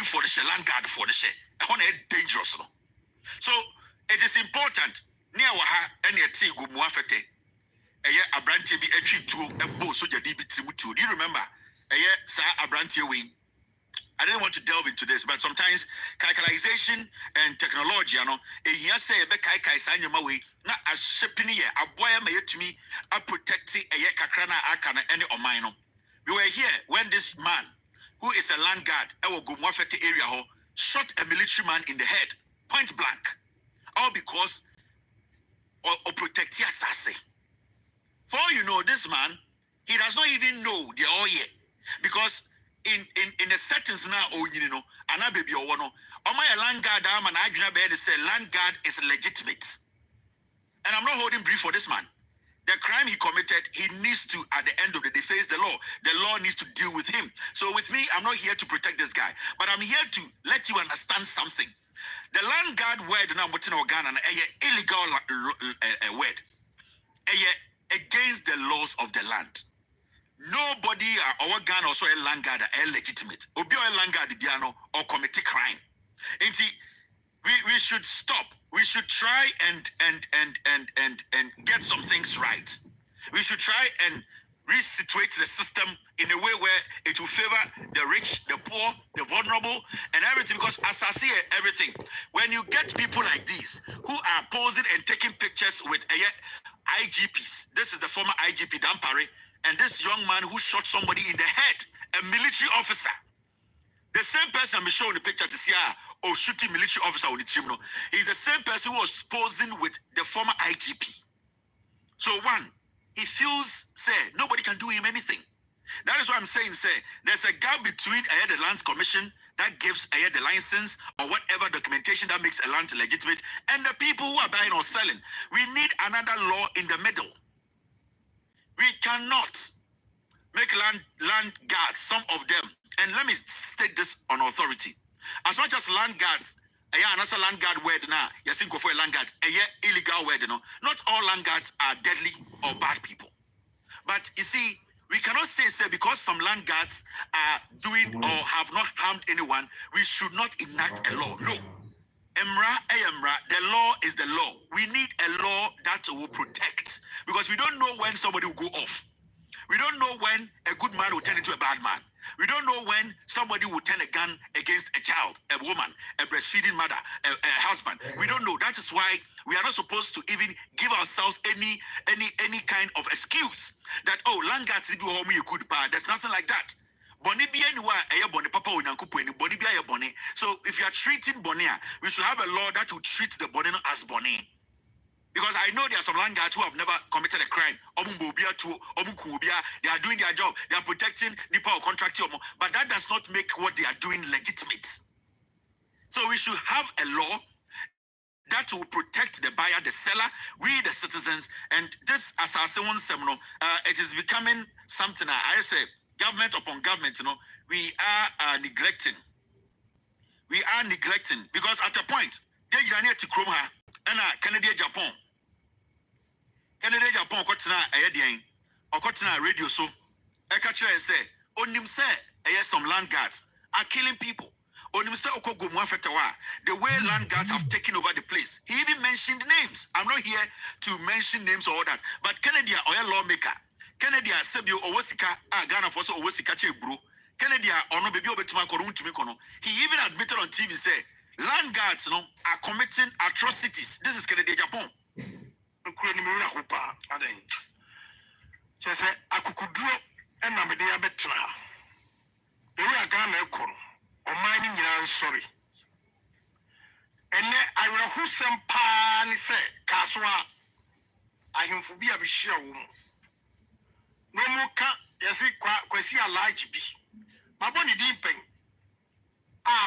for the land guard for the share. Dangerous. So it is important. Near Waha and yet see good muafete. A branty be a treat to a bow so you do you remember? Sir, a branty wing. I didn't want to delve into this, but sometimes calculation and technology, yes, say a bekai sign your way, not a shipping year, a boy may to me, a protecting a yakakrana akana any or mine. We were here when this man, who is a land guard, our Gumwafete area, shot a military man in the head, point blank, all because of protecting assassin. For all you know, this man, he does not even know the oil because in the settings now, and I baby or one, my land guard, and I say land guard is legitimate, and I'm not holding brief for this man. The crime he committed, he needs to, at the end of the day, face the law. The law needs to deal with him. So with me, I'm not here to protect this guy, but I'm here to let you understand something. The land guard word now, what's in Ghana, an illegal word, against the laws of the land. Nobody our Ghana also a land guard are legitimate. Obi a land guard biano or commit a crime. And we should stop. We should try and get some things right. We should try and resituate the system in a way where it will favor the rich, the poor, the vulnerable, and everything. Because as I see everything, when you get people like these who are posing and taking pictures with IGPs, this is the former IGP Dampare, and this young man who shot somebody in the head, a military officer. The same person I'm showing the picture to see shooting military officer on the team. He's the same person who was posing with the former IGP. So one, he feels, say, nobody can do him anything. That is what I'm saying, say, there's a gap between the Lands Commission that gives the license or whatever documentation that makes a land legitimate and the people who are buying or selling. We need another law in the middle. We cannot make land guards, some of them, and let me state this on authority. As much as land guards, another land guard word now, yes, go for a land guard, illegal word, not all land guards are deadly or bad people. But you see, we cannot say because some land guards are doing or have not harmed anyone, we should not enact a law. No. The law is the law. We need a law that will protect, because we don't know when somebody will go off. We don't know when a good man will turn into a bad man. We don't know when somebody will turn a gun against a child, a woman, a breastfeeding mother, a husband. We don't know. That is why we are not supposed to even give ourselves any kind of excuse that, land guards do home you could buy. There's nothing like that. So if you are treating Bonia, we should have a law that will treat the Bonino as Boni. Because I know there are some land guards who have never committed a crime. They are doing their job. They are protecting NIPA or contractor. But that does not make what they are doing legitimate. So we should have a law that will protect the buyer, the seller, we the citizens. And this, as I say one seminar, it is becoming something I say, government upon government, we are neglecting. We are neglecting because at a point, they are near to Chroma and Canada, Japan. Canada, Japan, Kotina radio so. Ekacha say, Onim say, some land guards are killing people. Onim say, the way land guards have taken over the place. He even mentioned names. I'm not here to mention names or all that. But Kennedy, or lawmaker, Kennedy, Sebio, Owosika, Ghana for so Owosika, bro. Kennedy, or no baby, he even admitted on TV, say, land guards are committing atrocities. This is Kennedy, Japan. Say, I could do and I'm a day better. The way I got a call or mining, sorry. And then I will who some pan say, Kaswa, I am for be a share woman. No more can't, yes, quasi a large bee. My body deep pain.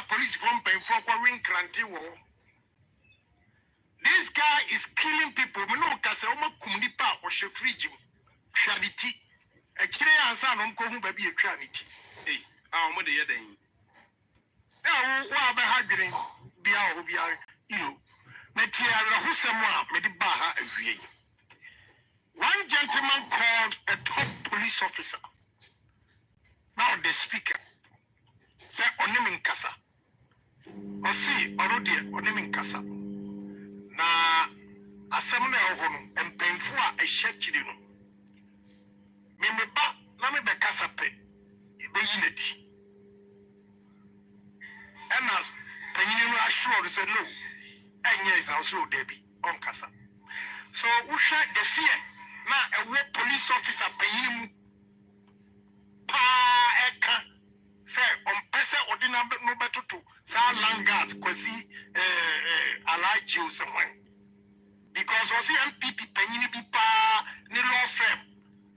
Police from pain for ring cranty war. This guy is killing people. We know Casama Kumnipa or Shefrigim. Shadity. A clear answer on Kohum baby a tranity. Hey, our mother yading. Now, what about Hagrin? Be our BR, Natia, who someone made the Baha every year. One gentleman called a top police officer. Now the speaker. say onim nkasa osi orodi onim nkasa na asem na ho no empenfo a ehye kiri no memeba na me be kasa pe be yinati enas panyini no assure say no enye is also debi on kasa so we share the fear na a police officer panyini mu pa eka say on pese ordinary no better to sa langard kwasi alaji o someone because we see MPP panyini bi pa ni law firm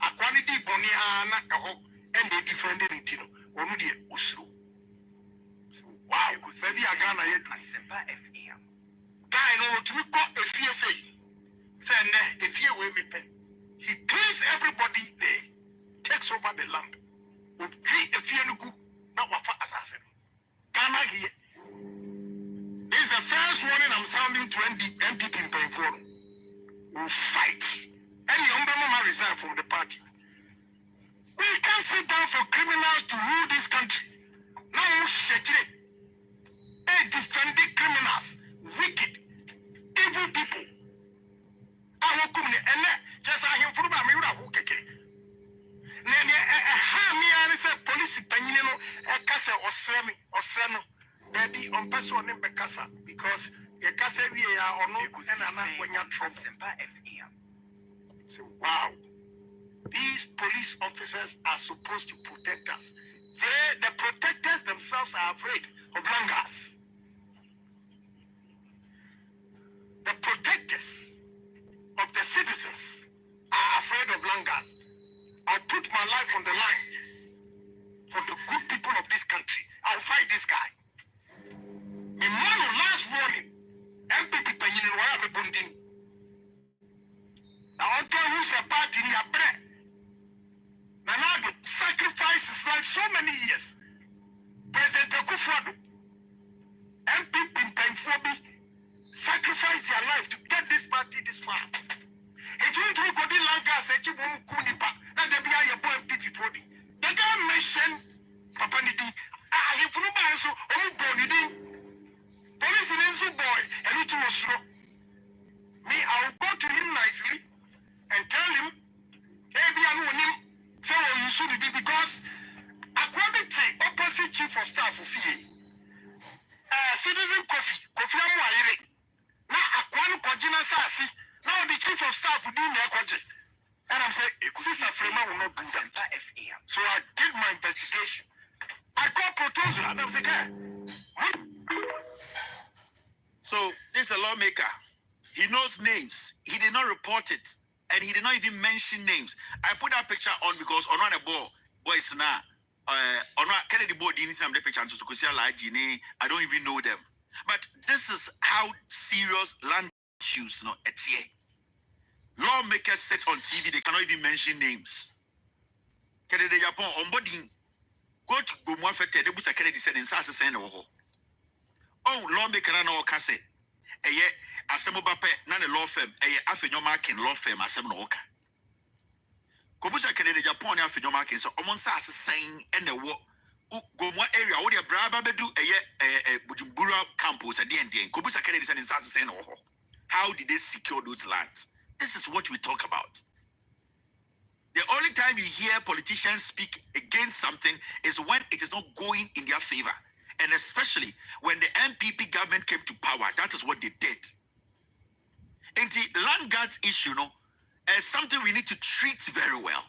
akwani di boni ha na eho and they defended it no onu de usuru wow ku sabi aga na yedu asemba FM guy no to me call efie say ne efie we me pe he cleans everybody there takes over the land okay efie no ku na wafa assassin Ghana here. This is the first warning I'm sounding to MPP in Painful. We'll fight. Any Umbama resign from the party. We can't sit down for criminals to rule this country. No, Shekire. Hey, defending criminals, wicked, evil people. I will come and just I him for my keke. Nene ha mi ani se police panyino e kasa osremi baby on person ne bekasa because e kasa wie ya ono na na kwanya trouble. So wow, these police officers are supposed to protect us. The protectors themselves are afraid of langars. The protectors of the citizens are afraid of langars. I put my life on the line for the good people of this country. I'll fight this guy. In one last warning, MPP Penyin and Waya Bundin. Now, I tell who's a party in your bread. Now, the sacrifice is like so many years. President Akufo-Addo, MPP Penyin sacrificed their life to get this party this far. It won't go to Lanka, said you won't kunipa. Now they be a boy MPP for the guy mentioned Papa Nidi. I have no answer. Oh, boy, police in so boy, and it was slow. Me, I will go to him nicely and tell him, hey, be a him. So you should be because according to opposite chief of staff of FIA, citizen Kofi Amuayire. Now, Aquan Kojina Sasi. Now the chief of staff will do their project. And I'm saying, Sister Freeman will not do that. So I did my investigation. I called proposal and I'm saying, so this is a lawmaker. He knows names. He did not report it. And he did not even mention names. I put that picture on because on the ball, boys now, on Kennedy board, the picture, I don't even know them. But this is how serious land issues, no, etie. Lawmakers sit on TV, they cannot even mention names. Kennedy Japan, on body, go to Gumwafete, they put a Kennedy said in Sasa Send. Oh, lawmaker, and all cassette. A ye, Asemobape, none a law firm, a Afinomarkin law firm, Asemoka. Kobusa Kennedy Japan, Afinomarkin, so almost as saying, and the war. Gomwa area, what your brother do a Bujumbura campus at the end. Kobusa Kennedy said in Sasa Send. How did they secure those lands? This is what we talk about. The only time you hear politicians speak against something is when it is not going in their favor. And especially when the MPP government came to power, that is what they did. And the land guards issue, is something we need to treat very well.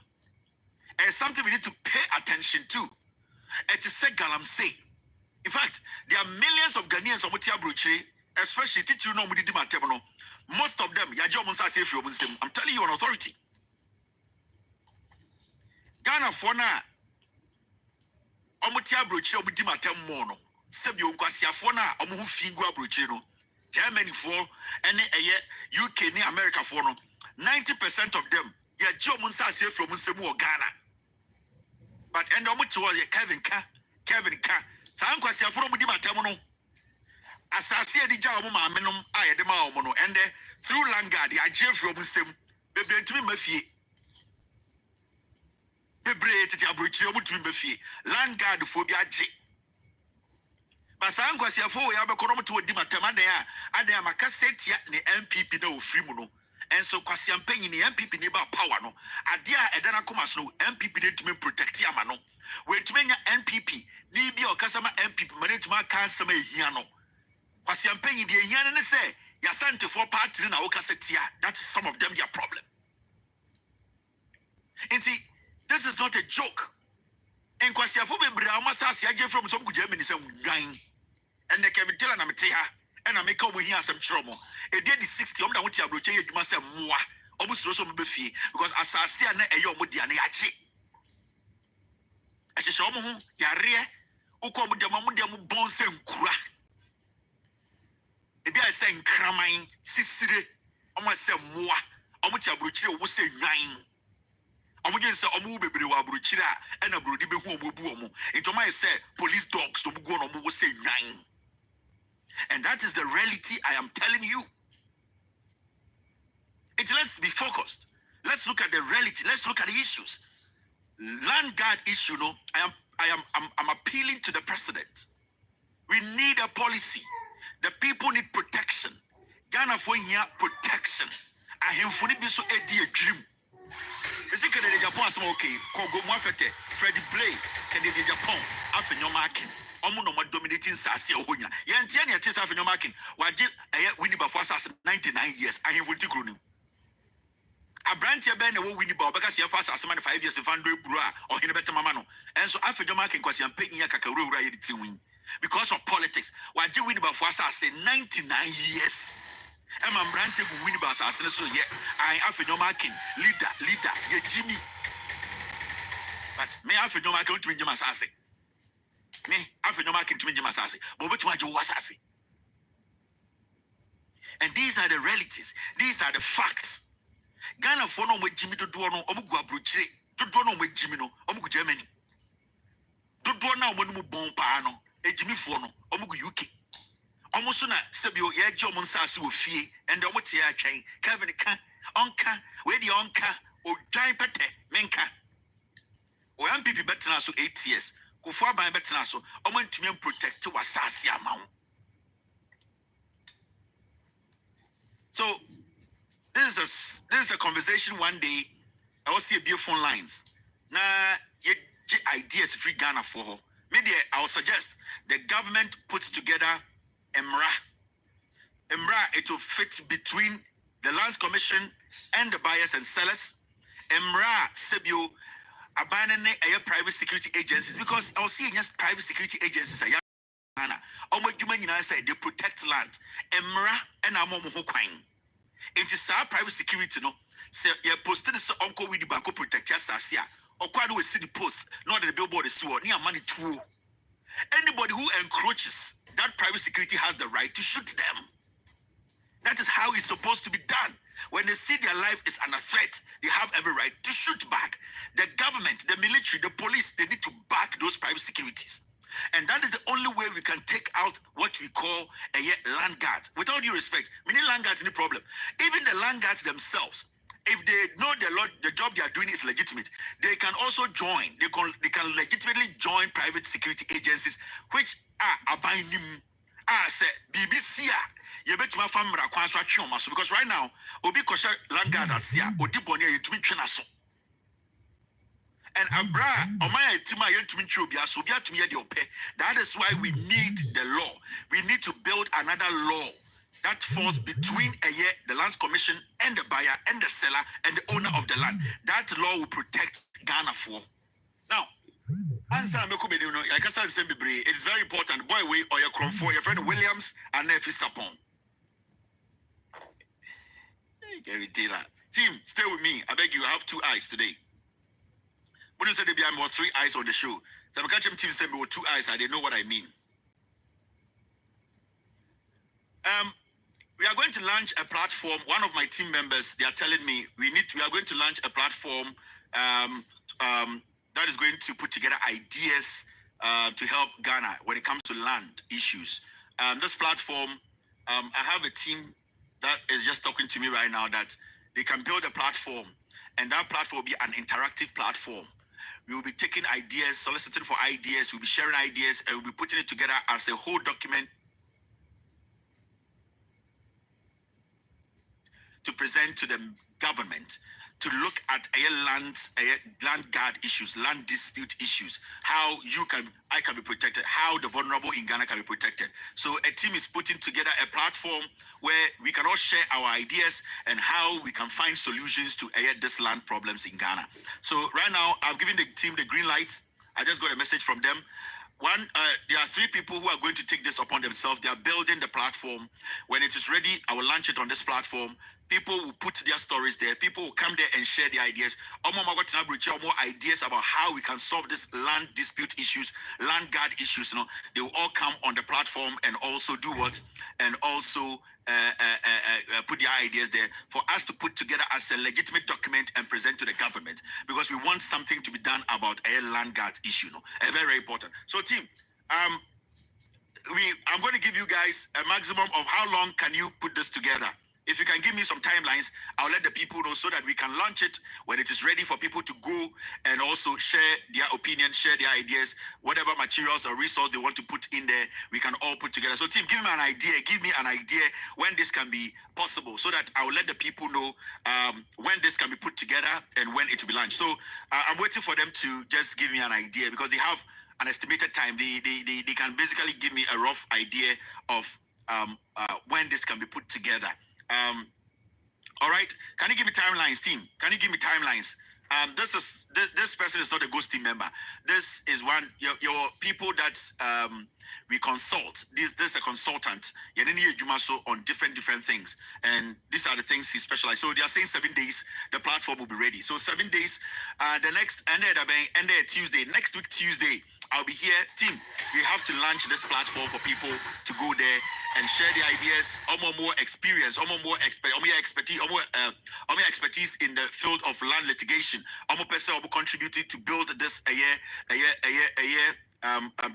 And something we need to pay attention to. It is Galam say. In fact, there are millions of Ghanaians on Mutia Bruche, especially teacher no Mudima Tebono. Most of them, I'm telling you on authority. Ghana for now, Omutia Bruche, Mudima Temono, Sebio Quasia for now, Omu Fingua Bruchino, Germany for any UK, America for no. 90% of them, yeah, Joe Munsa say from Musemu Ghana. But end of it was Kevin Ka, San Quasia for Mudima Temono. As I see the job, Mamma, I had the Maomono, and through Langa, the Ajay from Sim, the Brent to me, Mafia. The Brent to Abuchi, to Mafia, Langa, the Phobia J. Basan kwasiafo we abekorom to odi matama den a aden amaka setia ne MPP na ofiri mu no enso kwasiampanyi ne MPP ne ba power no ade a edana koma so no MPP ne tumi protect ama no we tumi nya NPP ni bi okasama MPP mane tumi aka asama ehia no kwasiampanyi de ehia ne se yasante for party na okasetia. That is some of them their problem. And see, this is not a joke. And kwasiafo bebre amasase agye from some kujameni say nwan and they can tell na meteha and I make omo hia asem kyerɛ e dey the 60 omo da wotia broche adwuma say moa omo suro so be fie because asase na ɛyɛ omo dia na yagye ɛhyehyɛ omo ho yare ukɔ omo dem bon sɛ nkura ebi a sɛ nkraman sisire omo sɛ moa omo tia broche wo sɛ nwan omo gye sɛ omo bebre wa broche a na brodi be hu omo bu omo into my say police dogs to go on omo wo sɛ nwan. And that is the reality I am telling you. Let's be focused. Let's look at the reality. Let's look at the issues. Land guard issue, no, I'm appealing to the president. We need a policy. The people need protection. Ghana for here protection. I have funny be so a dream. The second in Japan, okay, Kogo Mafete, Freddie Blake, can they Japan, after your marking. Omo no dominating sase ohonya ye ntia ne tesa afenyo marking waje wini ba for 99 years I have wuti kro nim abrante be na wo wini ba obeka se fa asase man 5 years fa ndo eburu a ohene beta mama no enso afenyo marking kwasi ampanyi ya kakawura ye ti win because of politics waje wini ba for asase 99 years ema abrante bu wini ba asase so ye I afenyo marking leader ye Jimmy but me afenyo marking to me asase me afenyo marking to me asase but wetu maji wasase. And these are the realities, these are the facts. Ghana for no Jimmy to do no omugu abrochire to do no Jimmy no omugu Germany to do na omu bon pa no ejimi for no omugu UK omuso na sebio ye gye omu nsase wo fie and omu tie atwen Kevin ka onka we di onka odwan pete menka o MPP betena so 8 years kufu aban betena so omu ntumi protect wasase amawo. So this is a conversation one day. I will see a beautiful lines. Now, you ideas free Ghana for her. Maybe I will suggest the government puts together MRA. MRA, it will fit between the Lands Commission and the buyers and sellers. MRA, Sebio, abandoning private security agencies because I will see just private security agencies. They protect land. Emra and Amomo Quine. It is our private security, no. Say, you're posted this uncle with the bank protect your Sasia. Or quite always see the post, not that the billboard is near money too. Anybody who encroaches that private security has the right to shoot them. That is how it's supposed to be done. When they see their life is under threat, they have every right to shoot back. The government, the military, the police, they need to back those private securities. And that is the only way we can take out what we call a land guard. With all due respect, many land guards any problem. Even the land guards themselves, if they know the job they are doing is legitimate, they can also join. They can legitimately join private security agencies, which are binding. Say BBC. Because right now, Obi Kosher land guard as here, Odi Bonia yetumi twena so. And Abra, Omaya Tima Yentumi Chubia, Subia to me the ope. That is why we need the law. We need to build another law that falls between the Lands Commission and the buyer and the seller and the owner of the land. That law will protect Ghana for. Now, answer like I said, it is very important. Boy, we or your for your friend Williams and Nefi Sapon. Team, stay with me. I beg you, I have 2 eyes today. When you said there be more 3 eyes on the show, the Makachim team said me with 2 eyes. I didn't know what I mean. We are going to launch a platform. One of my team members, they are telling me we are going to launch a platform that is going to put together ideas to help Ghana when it comes to land issues. This platform, I have a team that is just talking to me right now that they can build a platform, and that platform will be an interactive platform. We will be taking ideas, soliciting for ideas, we'll be sharing ideas, and we'll be putting it together as a whole document to present to the government to look at land guard issues, land dispute issues, how I can be protected, how the vulnerable in Ghana can be protected. So a team is putting together a platform where we can all share our ideas and how we can find solutions to this land problems in Ghana. So right now, I've given the team the green lights. I just got a message from them. One, there are 3 people who are going to take this upon themselves. They are building the platform. When it is ready, I will launch it on this platform. People will put their stories there. People will come there and share their ideas. More ideas about how we can solve this land dispute issues, land guard issues. They will all come on the platform and also do what? And also put their ideas there for us to put together as a legitimate document and present to the government, because we want something to be done about a land guard issue. Very, very important. So team, I'm going to give you guys a maximum of how long can you put this together. If you can give me some timelines, I'll let the people know so that we can launch it when it is ready for people to go and also share their opinion, share their ideas, whatever materials or resource they want to put in there, we can all put together. So team, give me an idea when this can be possible so that I'll let the people know when this can be put together and when it will be launched. So I'm waiting for them to just give me an idea because they have an estimated time. They can basically give me a rough idea of when this can be put together. All right. Can you give me timelines, team? Can you give me timelines? This person is not a ghost team member. This is one your people that we consult. This is a consultant. On different things, and these are the things he specializes. So they are saying 7 days the platform will be ready. So 7 days. The next and Tuesday. Next week Tuesday, I'll be here. Team, we have to launch this platform for people to go there and share the ideas, more experience, more expertise in the field of land litigation. Person contributed to build this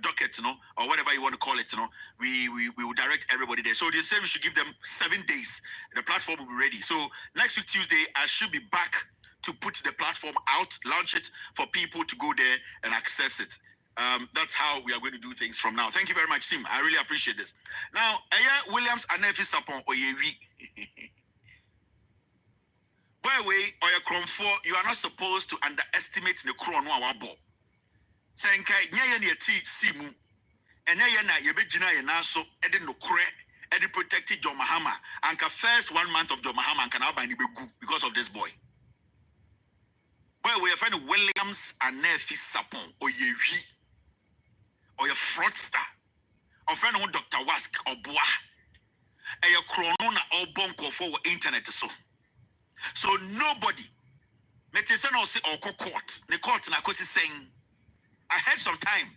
docket, or whatever you want to call it, we will direct everybody there. So they say we should give them 7 days. The platform will be ready. So next week Tuesday, I should be back to put the platform out, launch it for people to go there and access it. That's how we are going to do things from now. Thank you very much, team. I really appreciate this. Now, Williams and Nephew Sapon Oyewi. By way, you are not supposed to underestimate the crown of our ball. Senka, Nyan Simu, and Nayana Yabejina Yanaso, Eden no cre, Edi protected John Mahama, and first 1 month of John Mahama and Kanaba in because of this boy. Well, we are finding Williams and Nephew Sapon Oyewi. Or your fraudster, or friend of Dr. Wask or Bois, and your chronona or bonko for internet so nobody Metisen or say or court, the court na kosi saying I had some time.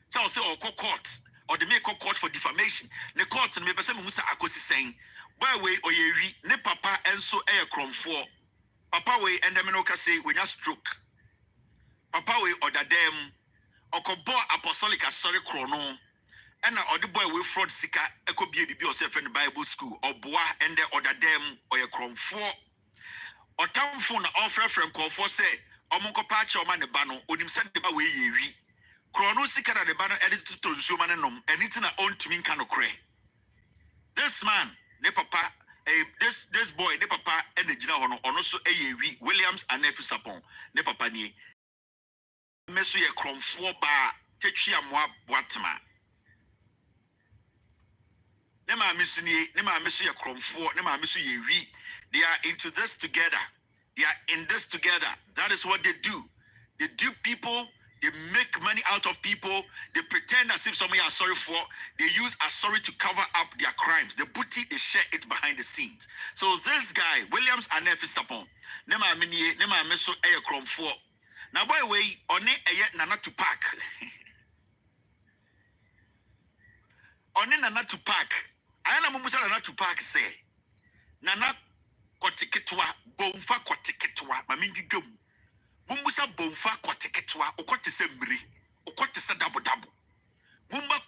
So I'll say or court or the make court for defamation. The court and me person musa akosi saying, why way or ye ne papa and so air crom for papa way and the menoka say when you stroke. Papa way or the dem Okobo apostolic sorry chrono and the boy will fraud sika echo be yourself in the Bible school or bois and the other dem or your crom for or town phone offer from call for say Omonko patch or man the banner on him send the way ye chrono sika the banner edited to human and it's an own to mean kind of cray. This man, ne papa, this boy, ne papa and the general on also a Williams and Nephew Sapon, ne papa ni. Mesu ye kromfo ba tetwia moa boatema ne ma mesu ye kromfo ne ma mesu ye wi. They are into this together. They are in this together. That is what they do. They dupe people. They make money out of people. They pretend as if somebody are sorry for. They use a sorry to cover up their crimes. The booty, they share it behind the scenes. So this guy, Williams and Nephew Sapon, ne ma mesu ye kromfo. Now, by the way, on it Nana to pack. On it Nana to pack. I am Musa Nana to pack say. Nana kotiketwa, bonfa kotiketwa, mamindi dum. Mumusa bonfa kotiketwa, okotise mri, okotise dabo.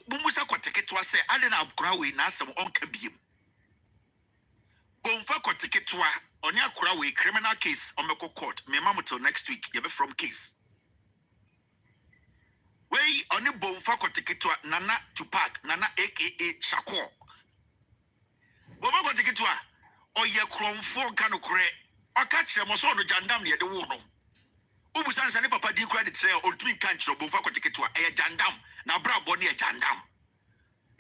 Mumusa kotiketwa say, Adena Abgrawe Nasam on Kabim. Bonfa kotiketwa. On your criminal case on Meko court, me mamu till next week, you be from case. Wey oni bomfa kotikitwa Nana Tupac, Nana aka Shakur. Bomfa kotikitwa oye kromfo kanu kure. Okachire mo so no jandam ye de wo no. Ubusan sane papa di credit say oltumi kanchiro bomfa kotikitwa eye jandam na bra boni e jandam.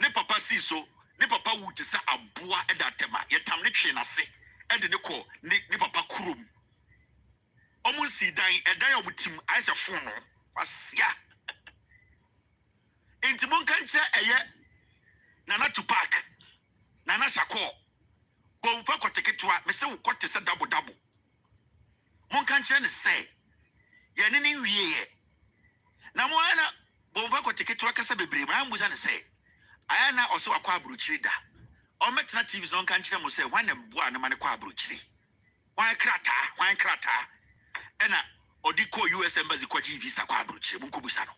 Ne papa si so, ne papa wuti sa aboa eda tema. Ye tam ne twe na se. Ede ne ko ne papa kurom. Omun si dan edan omutim aise fon no. Wasia. Enti mon kanche eye Nana Tupac. Nana Shakur. Bomfa koteketwa me se wo kote se double. Mon kanche ne se. Ye ne ni wiye ye. Na mo ana bomfa koteketwa kasa bebre ma ambuza ne se. Ayana oso akwa abruchiri da. O metna TVs no kan kire mo say wan na bua na mane kwa abruchiri. Wan krata. Ena odi ko US embassy kwa visa kwa abruchiri mun kubusa no.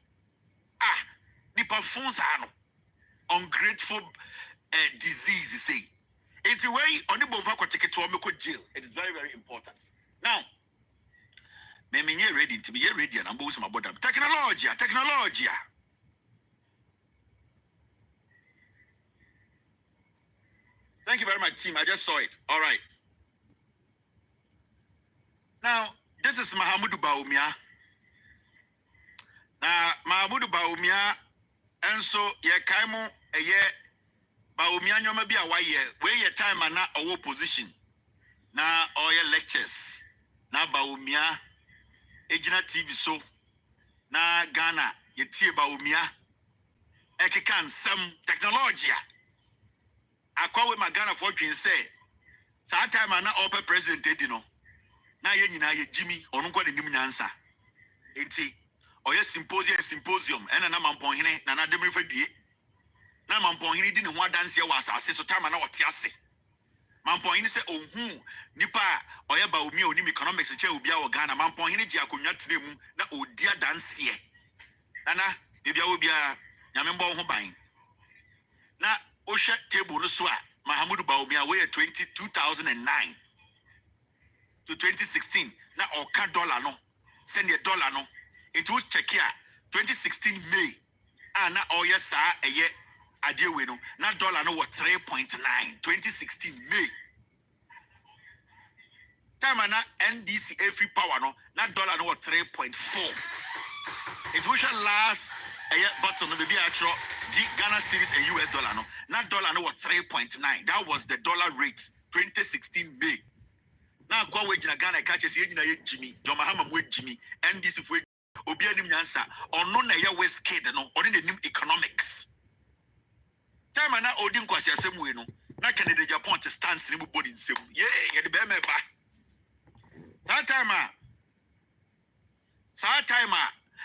Ah, nipa fonsa no. Ungrateful disease say. It's the way on the bomfa kwa ticket to me ko jail. It is very very important. Now, me ready to be ready and I'm both my body. Technology. Thank you very much, team. I just saw it. All right. Now, this is Mahamudu Bawumia. Now, Mahamudu Bawumia, and so ye kaimo a ye Bawumia nyoma bi a waye where your time and not our position. Now, all your lectures. Now, Bawumia, Ejina TV so. Now, Ghana, ye tie Bawumia. Ekekan some technology. Akwa we magana for twin say sa time na open president edino na ye nyina ye Jimmy onu kwa nim nyansa enti oye symposium ena na mampon hene na demri fadue na mampon hene di ne ho adanse wa asase so time na ote ase mampon hene say ohu nipa oye ba omi onim economics che obi a wo Ghana mampon hene ji akonwa tremu na odi adanse nana bibia obi a nyame mbo ho ban na Osha table no swa Mahamudu Bawumia we 2009 to 2016 na oka dollar no send your dollar no it was check here 2016 May na oya sa eye adewe no na dollar no was 3.9 2016 May time na NDCA free power no na dollar no was 3.4 it was last button no be actual Ghana cedis and US dollar no. That dollar no was 3.9. That was the dollar rate 2016 May. Now go wage in Ghana catches ye Jimmy, John Mahama with Jimmy, and this if we Obianim Yansa or no na West Kid no or in the new economics. Time na Odin Kwasi Asemu no. Na Canada Japan to stand slim body in sim. Yeah, the Bema ba. That time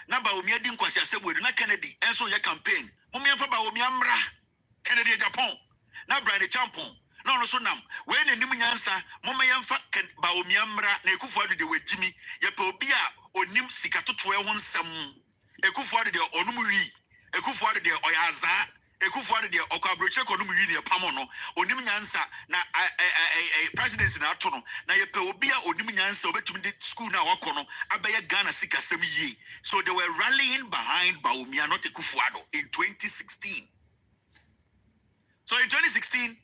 na Bawumia din Kwasi Asemu na Kennedy and so your campaign. Mumia fa Bawumia mra Kennedy Japan na Brian Champon no so nam we na nim nyansa mumma yemfa Bawumia mra na Ekufuado de wajimi ye pe obi a onim sikatoto e ho nsam Ekufuado de onum ri Ekufuado de oyaza Ekufuado de okwabroche konum wi ne pam no onim nyansa na presidency na ato no na ye pe obi a onim nyansa obetumi de school na wakono abeye Ghana sikasem yi so they were rallying behind Bawumia not Ekufuado in 2016. So in 2016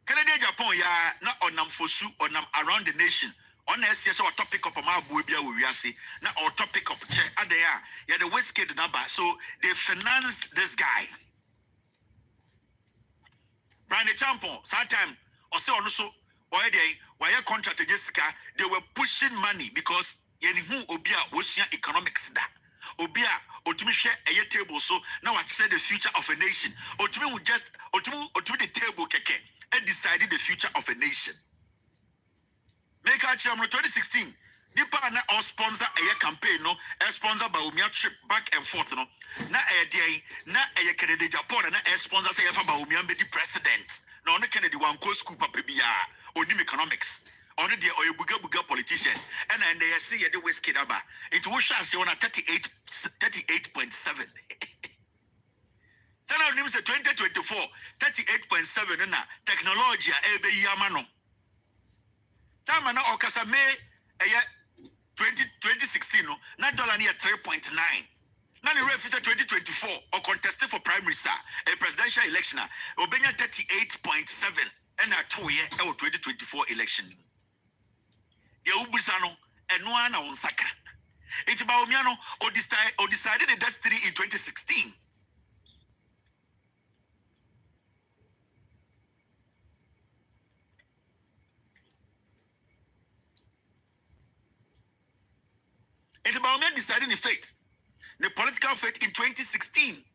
Canada Japan ya na onam fosu onam around the nation on SCS or topic of my boy bia we say na or topic of che adaya ya the West Kid number so they financed this guy Brian Champon sometime or say also why contract Jessica they were pushing money because yeni hu obia wosia economics da obia otumi share a table so now I said the future of a nation otumi would just otumi the table keke and decided the future of a nation make a channel 2016 nipa na or sponsor a campaign no a sponsor Bawumia trip back and forth no na a day na a Canada Japan na a sponsor say fa Bawumia be the president na on Kennedy wan ko school papa bia onim economics on the or buga politician and they see the West Kid aba it was say on 38.7 Tell them say 2024 38.7 na technology e be yama no time na okasa me 2016 no na dollar near 3.9 Now the ref is 2024 or contested for primary sir, a presidential election. Obenya 38.7 and a 2 year 2024 election. The Ubusano and one on Saka. It's about Miano or decided the destiny in 2016. It's about me deciding the fate. The political fate in 2016.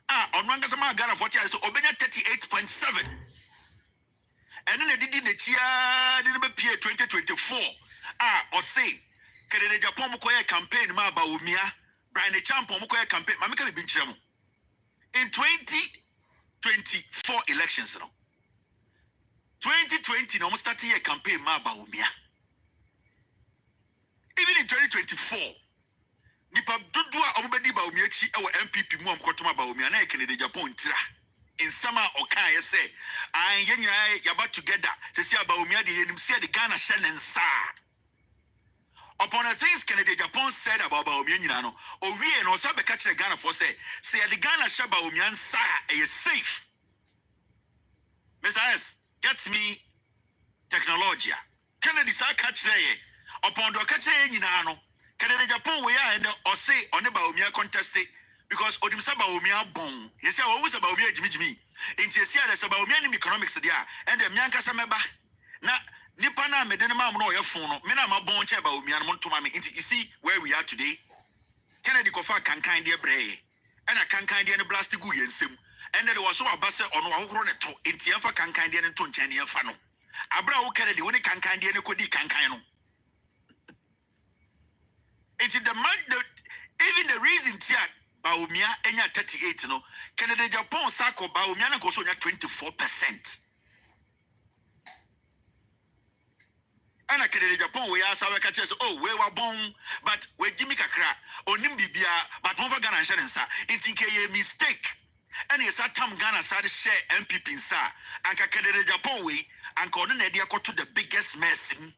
On Rangasama Ghana 40 so Obenya 38.7. And then they did the chia didn't appear 2024. Or say, Canada Japan Mokoya campaign ma Baumia, Brian Champo Mokoya campaign, Mamika Binchamo. In 2024 elections, 2020, no starting a campaign ma Baumia. Even in 2024. Nipa dodua omubedi ba omiachi e MPP mu amkotoma ba omia na Canada Japan tira in summer okan ye say an ye nyina yaba together se sia ba omia de yenim se de Ghana shenensa upon the things Canada Japan said about ba omia nyina no owie no so be ka kire Ghana for say de Ghana sha ba omia nsa e safe. Mr. S, get me technology Canada sa ka kire ye upon do ka kire nyina no Canada Japan we are and or say on the Baumia contested because Odimsa Baumia bon. Yes, I always about Jimmy. In Tia, there's about Mian economics there and the Mianca Sameba. Na Nipana Medenama no your phone, Menama bon chair Baumian Montomami. You see where we are today. Kennedy Kofa can kind dear Bray and I can kind dear Blasty Guyan Sim. And there was so a basset on one to in Tiafa can kind dear and Tunchania Fano. Abra Kennedy when it can kind dear Kodi can kind. It is the man that even the reason tia Baumia enya 38 no Canada Japan sako Baumia na koso nya 24%. And a Canada Japan we are sawe catches oh we were born but we Jimmy Kakra onim bibia but one for Ghana shenensa it think a mistake. And yes at time Ghana started share MPP nsa and Canada Japan we and kono na dia to the biggest mess in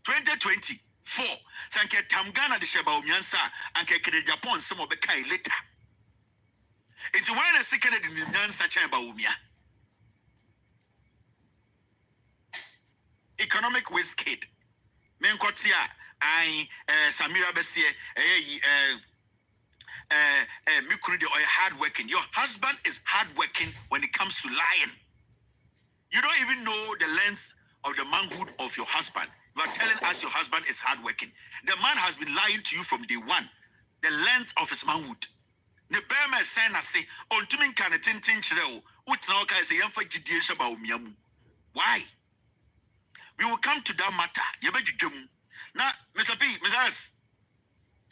2020 4. Sanke Tamgana de Sheba Umiansa and Keke Japan some of the Kai later. It's when a second in the Nansa Chamba Umia. Economic waste kid. Menkotia, I Samira Bessie, Mikrudi or hard working. Your husband is hard working when it comes to lying. You don't even know the length of the manhood of your husband. You are telling us your husband is hardworking. The man has been lying to you from day one. The length of his manhood. The bear sign I say, on to me can a tintin chreo, which now can say, why? We will come to that matter. Now, Mr. P, Mr. S,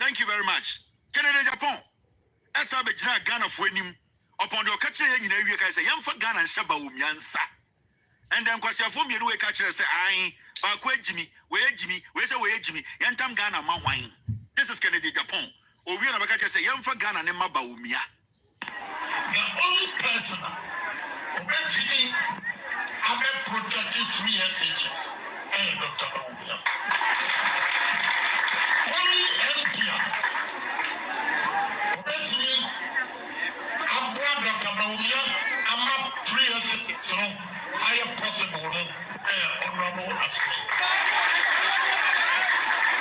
thank you very much. Canada, Japan, as I be Ghana for him, upon your catcher in area, I say, Yam for Ghana and Shaba Umiansa. And then, because you're from your catcher, say, Jimmy, where Jimmy, where's away Jimmy, Yantam Ghana, my wine. This is Canada, Japan. Or we are about to say, Yam for Ghana and Mabaumia. The only person who actually have a protective free SHS and Dr. Baumia. Only MP who actually have brought Dr. Baumia and my free SHS so higher possible honorable aspect.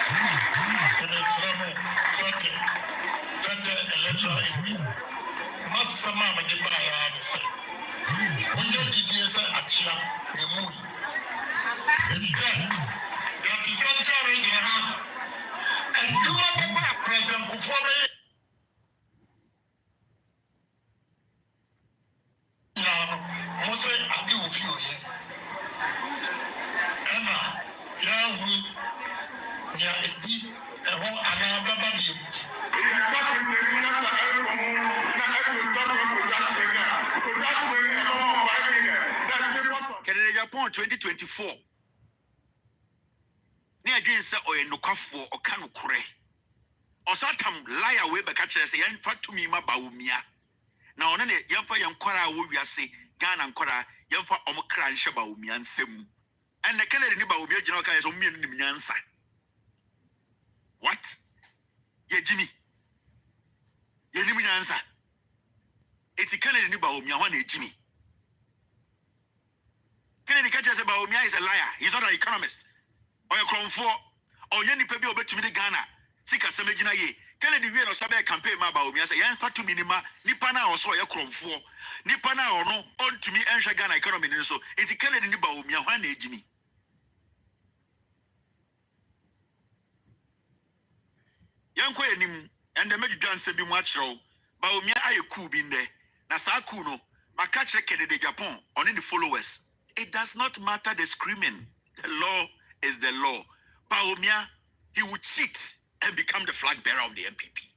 In the Islamo 30 electoral area. Masama Majibaya say, when you GDS Achia, remove. That is not region. And you are President Kufore. Mose Adi of you. Emma, Yahoo, Yahoo, and one another body. Canada Japan 2024. Near James or a Nukafo or Kanukure. Or Satam lie away back at say, and fat to me, my Baumia. Now, on any Yamfa Yankora will be a say, Gan and Kora, Yamfa Omokran Shabaumia and Sim. And the Canada Baumia Janoka is Omian Nyansa. What? Ye Jimmy. Yenim nyansa. Eti Kennedy ni Bawumia wana ejimi. Kennedy can't say Bawumia is a liar. He's not an economist. Or a cromfo. Or any pebi obet to Ghana. Sika semejina ye. Kennedy we no sabe campaign ma Bawumia say yan fatu minima nipa na also ye cromfo. Nipa na ono on to me enhwe Ghana economy ni so. Eti Kennedy ni Bawumia wana ejimi. Yanko enim and the medu dwan se bi mu achiro. Bawumia aye cool bi nde. Na sa cool no maka kire Kennedy Japan on the followers. It does not matter the screaming. The law is the law. Bawumia, he would cheat and become the flag bearer of the NPP.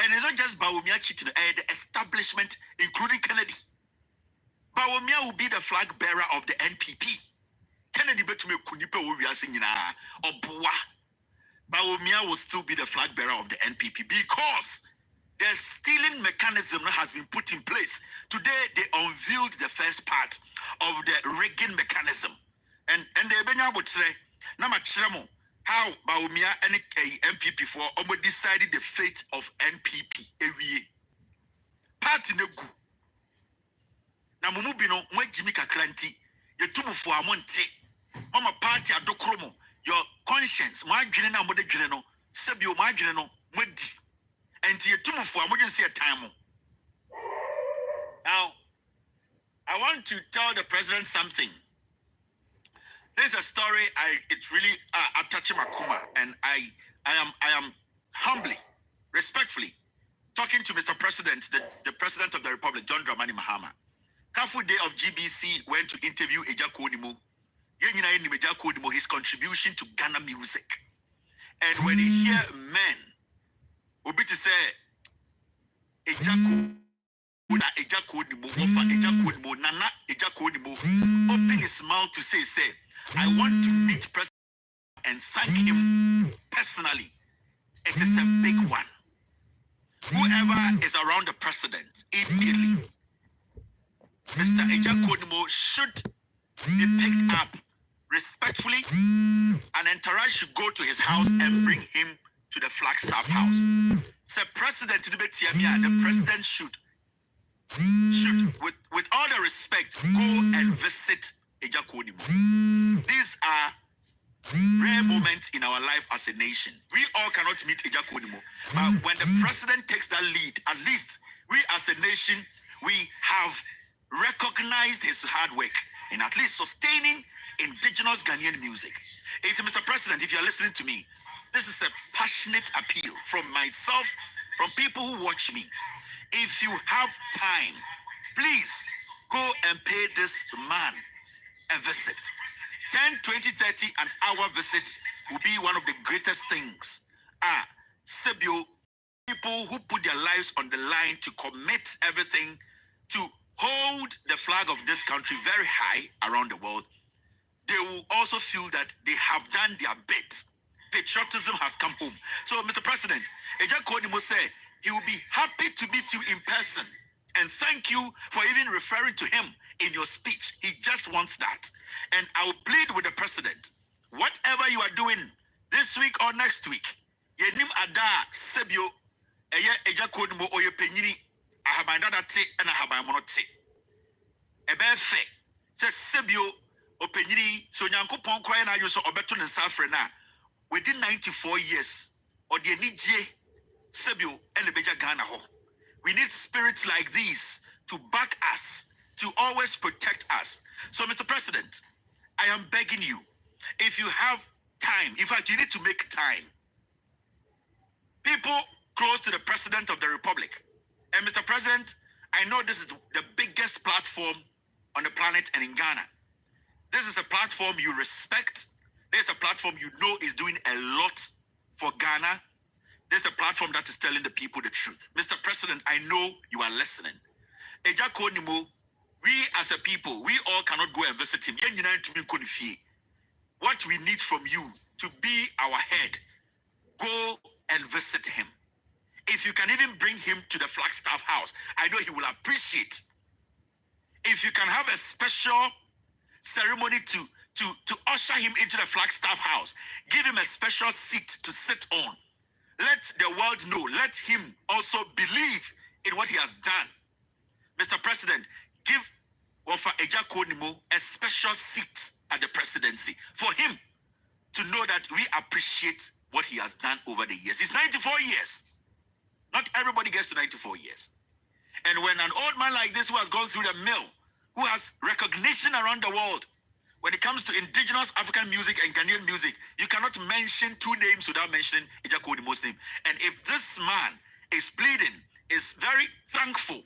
And it's not just Bawumia cheating, the establishment, including Kennedy. Bawumia will be the flag bearer of the NPP. Kennedy betume kunipe wo wiase nyina oboa. Bawumia will still be the flag bearer of the NPP because the stealing mechanism has been put in place. Today, they unveiled the first part of the rigging mechanism. And the Benya would say, Namachiremo, how Bawumia and MPP for almost decided the fate of NPP every year. Party Negu. Namumubino, Jimmy Kakranti, Yetumu for Amonte, Mama Party Adokromo, your conscience, my general, Mode General, Sabio, my general, Mudi. And you two for emergency time. Now, I want to tell the president something. There's a story. It's really touching my kuma, and I am humbly, respectfully talking to Mr. President, the President of the Republic, John Dramani Mahama. Kafu Day of GBC went to interview Ejako Onimo. Ejako Onimo, his contribution to Ghana music, and when he hear men. Obi to say Ejako Nana Ejako open his mouth to say I want to meet President and thank him personally. It is a big one. Whoever is around the president immediately, Mr. Ejako should be picked up respectfully. An entourage should go to his house and bring him to the Flagstaff House. So President, the president should with all the respect, go and visit Ejako Onimo. These are rare moments in our life as a nation. We all cannot meet Ejako Onimo. But when the president takes that lead, at least we as a nation, we have recognized his hard work in at least sustaining indigenous Ghanaian music. It's Mr. President, if you're listening to me, this is a passionate appeal from myself, from people who watch me. If you have time, please go and pay this man a visit. 10, 20, 30, an hour visit will be one of the greatest things. Sebio, people who put their lives on the line to commit everything to hold the flag of this country very high around the world, they will also feel that they have done their bit. Patriotism has come home. So, Mr. President, Ejako Onimo said he will be happy to meet you in person. And thank you for even referring to him in your speech. He just wants that. And I will plead with the president, whatever you are doing this week or next week, yenim ada sebio eye Ejako Onimo oye penyini ahabandada te and ahabanmono te. Ebefe says sebio openyini so nyankopon kwai na ayo so obeto ne safre na within 94 years, or the Nije Sebio and the Beja Ghana ho. We need spirits like these to back us, to always protect us. So, Mr. President, I am begging you, if you have time, in fact, you need to make time. People close to the President of the Republic. And Mr. President, I know this is the biggest platform on the planet and in Ghana. This is a platform you respect. There's a platform you know is doing a lot for Ghana. There's a platform that is telling the people the truth. Mr. President, I know you are listening. Ejako Onimo, we as a people, we all cannot go and visit him. What we need from you to be our head, go and visit him. If you can even bring him to the Flagstaff House, I know he will appreciate. If you can have a special ceremony to usher him into the Flagstaff House, give him a special seat to sit on. Let the world know. Let him also believe in what he has done. Mr. President, give Ofa Ejakonimo a special seat at the presidency for him to know that we appreciate what he has done over the years. He's 94 years. Not everybody gets to 94 years. And when an old man like this who has gone through the mill, who has recognition around the world, when it comes to indigenous African music and Ghanaian music, you cannot mention two names without mentioning Ejakonimo's name. And if this man is bleeding, is very thankful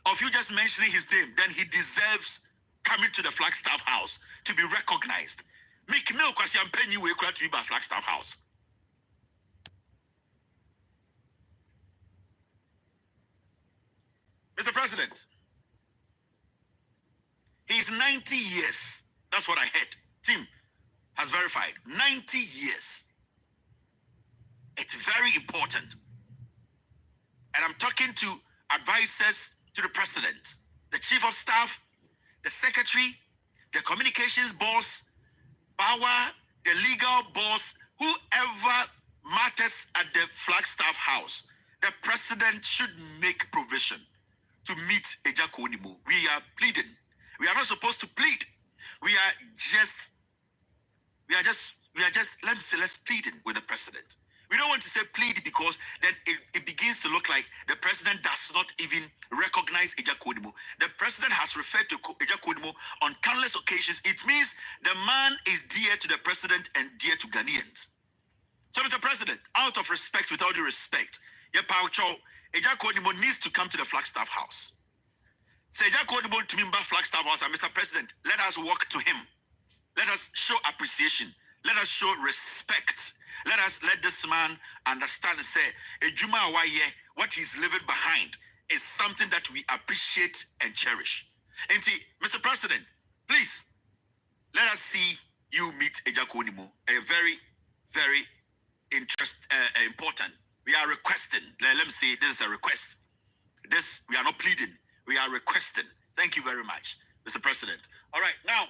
of you just mentioning his name, then he deserves coming to the Flagstaff House to be recognized. Make milk as you paying you to be by Flagstaff House. Mr. President, he's 90 years. That's what I heard. Tim has verified. 90 years. It's very important. And I'm talking to advisors to the president, the chief of staff, the secretary, the communications boss, Bauer, the legal boss, whoever matters at the Flagstaff House. The president should make provision to meet Ejakonimo. We are pleading. We are not supposed to plead. We are just let's plead with the president. We don't want to say plead because then it begins to look like the president does not even recognize Ejakonimo. The president has referred to Ejakonimo on countless occasions. It means the man is dear to the president and dear to Ghanaians. So, Mr. President, out of respect, with all due respect, Ejakonimo needs to come to the Flagstaff House. Say Ejakonimo to me Flagstaff House, and Mr. President, let us walk to him. Let us show appreciation. Let us show respect. Let this man understand and say, Ejuma Awaye, what he's living behind is something that we appreciate and cherish. And Mr. President, please, let us see you meet Ejakonimo. A very, very important. We are requesting. Let me say this is a request. This, we are not pleading. We are requesting. Thank you very much, Mr. President. All right, now,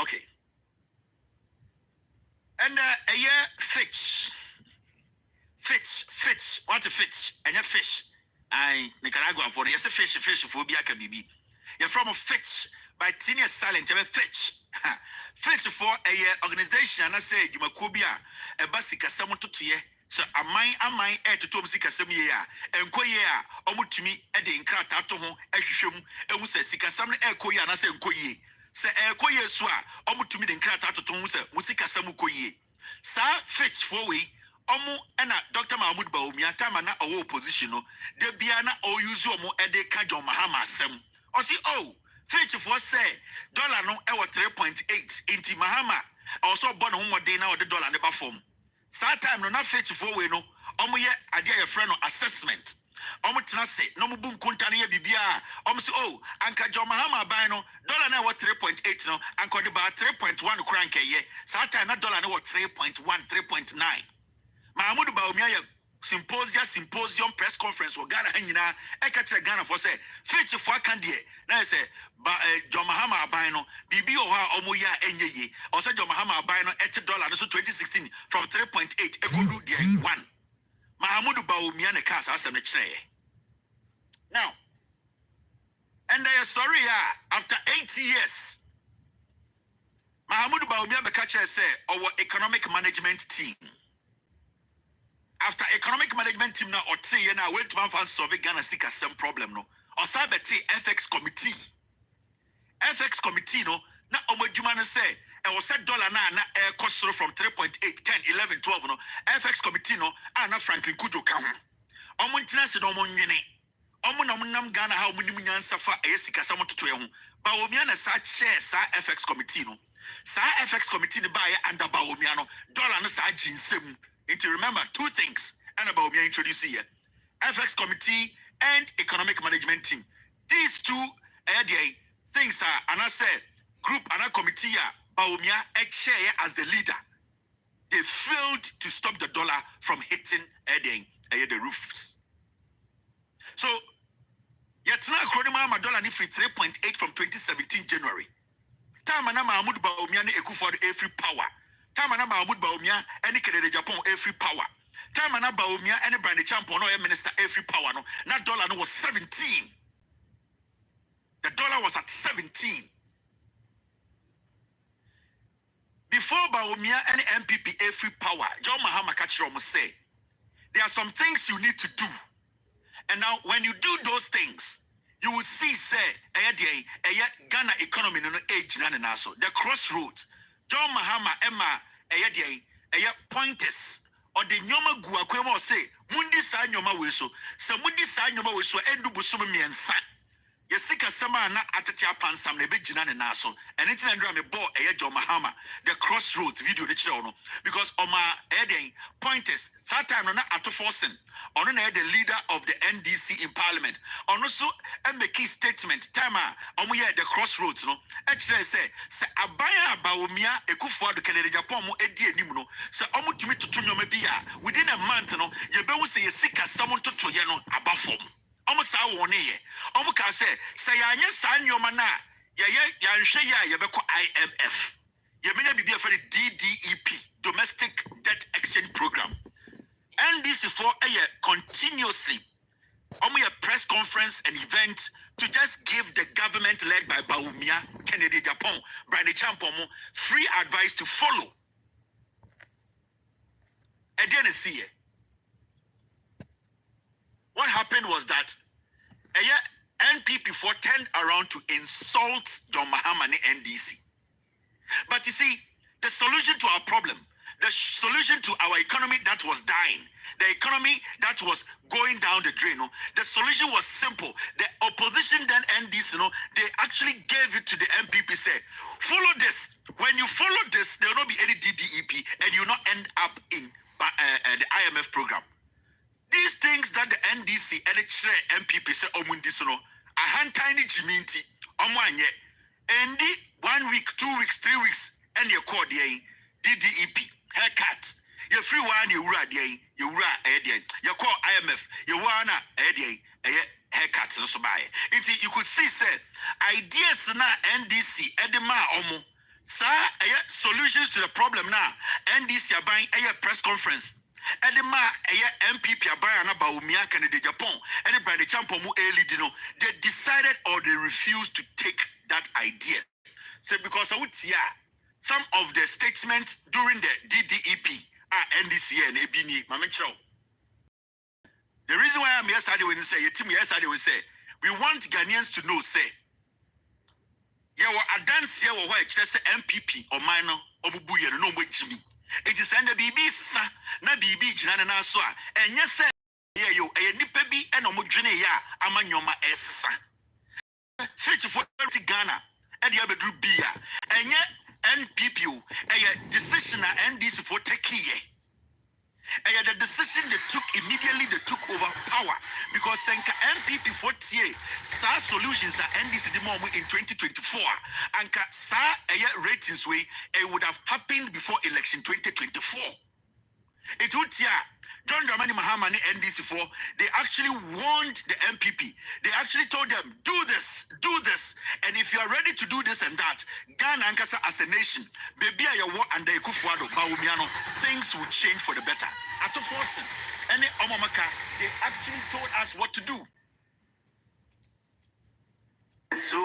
okay. And a year Fitch. What a Fitch? And a fish. I Nicaragua for yes, a fish for Biaka BB. You're from a Fitch by Tina Silent, a Fitch. Fitch for a year organization, and I say, you Makubia, a basic someone to tear. So am I to Tomsika Samia, and Koya, Omutumi, Edding Krata to home, Eshum, and who says Sika Sam Ekoya, and I say Koye. Say Ekoye Swa, Omutumi, and Krata to Tomsa, Musika Samukoye. Sa Fitch for we, Omu and Dr. Mahmoud Baumia, Tamana, or position, Debiana, or Usumo, and de Kajo Mahama Sam. Or see, oh, Fitch for say, dollar no, 3.8 into Mahama, also born home day now, the dollar never form. Time no na fetch for we no omo ye ade your friend no assessment omo tena se no mo bu nkonta no ye bibia omo se oh anka jo mahama ban no dollar na what 3.8 no anka de ba 3.1 kura nka ye time na dollar na what 3.1 3.9 Mahmoud Baumia ye symposium press conference wo Ghana hanyina e ka kire Ghana for say fetch for kan de na say jo mahama ban no bibi o ha omo ya enye ye o say jo mahama ban no $80 so 2016 from 3.8 ekodu de 1 Mahmoud Baumia ne cast asem ne kire now and I sorry after 8 years Mahmoud Baumia be ka kire say our economic management team. After economic management team now or say na wait to man solve Ghana sick as some problem no or sabeti FX committee no na omodjuma no say e was $1 na cost from 3.8 10 11 12 no FX committee no na Franklin Kudo ka ho omontina se no omonwene na nam Ghana ha omunim nyansa fa sika sam toto ye ho ba omia na sa chair sa FX committee no sa FX committee ne ba ye under ba omia no dollar no sa ginsem. To remember two things and about me introduce here FX committee and economic management team. These two things are and I say group and a committee Baumia chair as the leader. They failed to stop the dollar from hitting the roofs. So yet now Kronima dollar free 3.8 from 2017 January. Time na Mahmoud Bawumia ne Ekufuado every power. Time na Mahmoud Bawumia any Kennedy Japan every power. Time na Bawumia any Brandy Champion no minister every power no. Na dollar no was 17. The dollar was at 17. Before Bawumia any MPP every power, John Mahama Kachiromo say, there are some things you need to do. And now when you do those things, you will see, say, Ghana economy no age na so. The crossroads. John Mahama Emma pointers or the nyoma guakwemo say, Mundi sa nyoma weso, sa mundi sa nyoma weso, endu busumi miensa. Yesika sama na atati apansam na ebegina ne naso. And it's an drama ball John Mahama, the crossroads video the channel. Because Oma pointers, time na atoforsen, on the leader of the NDC in parliament. On also a key statement, time the crossroads, no. Actually say abaya Bawumia Ekufuado Kennedy Japan mo edi enimuno. Se omu tumi tutunyo mebia within a month no, yebewu se yesika someone to yeno abafom. Almost our one year. Almost can say ya sign your mana. Ya yebeko IMF. You may be a very DDEP, domestic debt exchange program. And this is for a year continuously. Almost a press conference and event to just give the government led by Bawumia, Kennedy Japan, Brandy Champomo, free advice to follow. And then see it. What happened was that NPP4 turned around to insult John Mahama and NDC. But you see, the solution to our problem, the solution to our economy that was dying, the economy that was going down the drain, the solution was simple. The opposition then NDC, they actually gave it to the MPP, say, follow this. When you follow this, there will not be any DDEP and you will not end up in the IMF program. These things that the NDC and the MPP say omundisono, a hand tiny jiminti, omwanye, and 1 week, 2 weeks, 3 weeks, and your cord DDEP, haircut, your free one, you rad you your call IMF, you wanna haircuts and so by. You could see, say, ideas na NDC, edema omo, sa solutions to the problem now, NDC are buying a press conference. Edema MPP Abayana Bawumia Kennedy Japan and Brandy Champomo Elidino, they decided or they refused to take that idea. So because I would see some of the statements during the DDEP are NDC and Ebini Mamencho. The reason why I'm yesterday when you say yesterday we say we want Ghanaians to know, say you are a dance here or what MPP or minor or Bubuya no more Jimmy. It is under BB na BB Jana Naswa, and yes, you a nipebi and omujine ya amanyoma essa. 54 Ghana, and the other group Bia, and yet NPP, a decision and this for Tekie. And the decision they took immediately, they took over power because Senka MPP 48 SA solutions are NDC moment in 2024 and SA ratings way it would have happened before election 2024. It would John Dramani Mahama and NDC4, they actually warned the MPP. They actually told them, do this, and if you are ready to do this and that, Ghana Ankasa as a nation, baby I war under Ekufuado, Bawumiano, things will change for the better. At the first, any Omamaka, they actually told us what to do. So,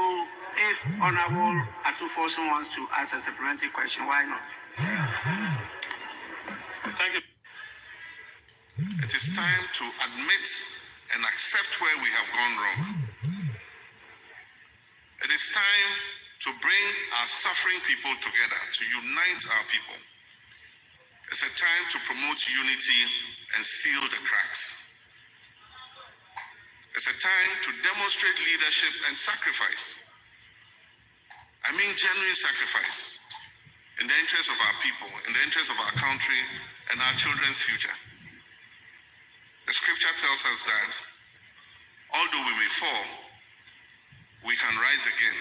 if Honorable Atu Forson wants to ask a supplementary question, why not? Thank you. It is time to admit and accept where we have gone wrong. It is time to bring our suffering people together, to unite our people. It's a time to promote unity and seal the cracks. It's a time to demonstrate leadership and sacrifice. I mean genuine sacrifice in the interest of our people, in the interest of our country and our children's future. The scripture tells us that although we may fall, we can rise again.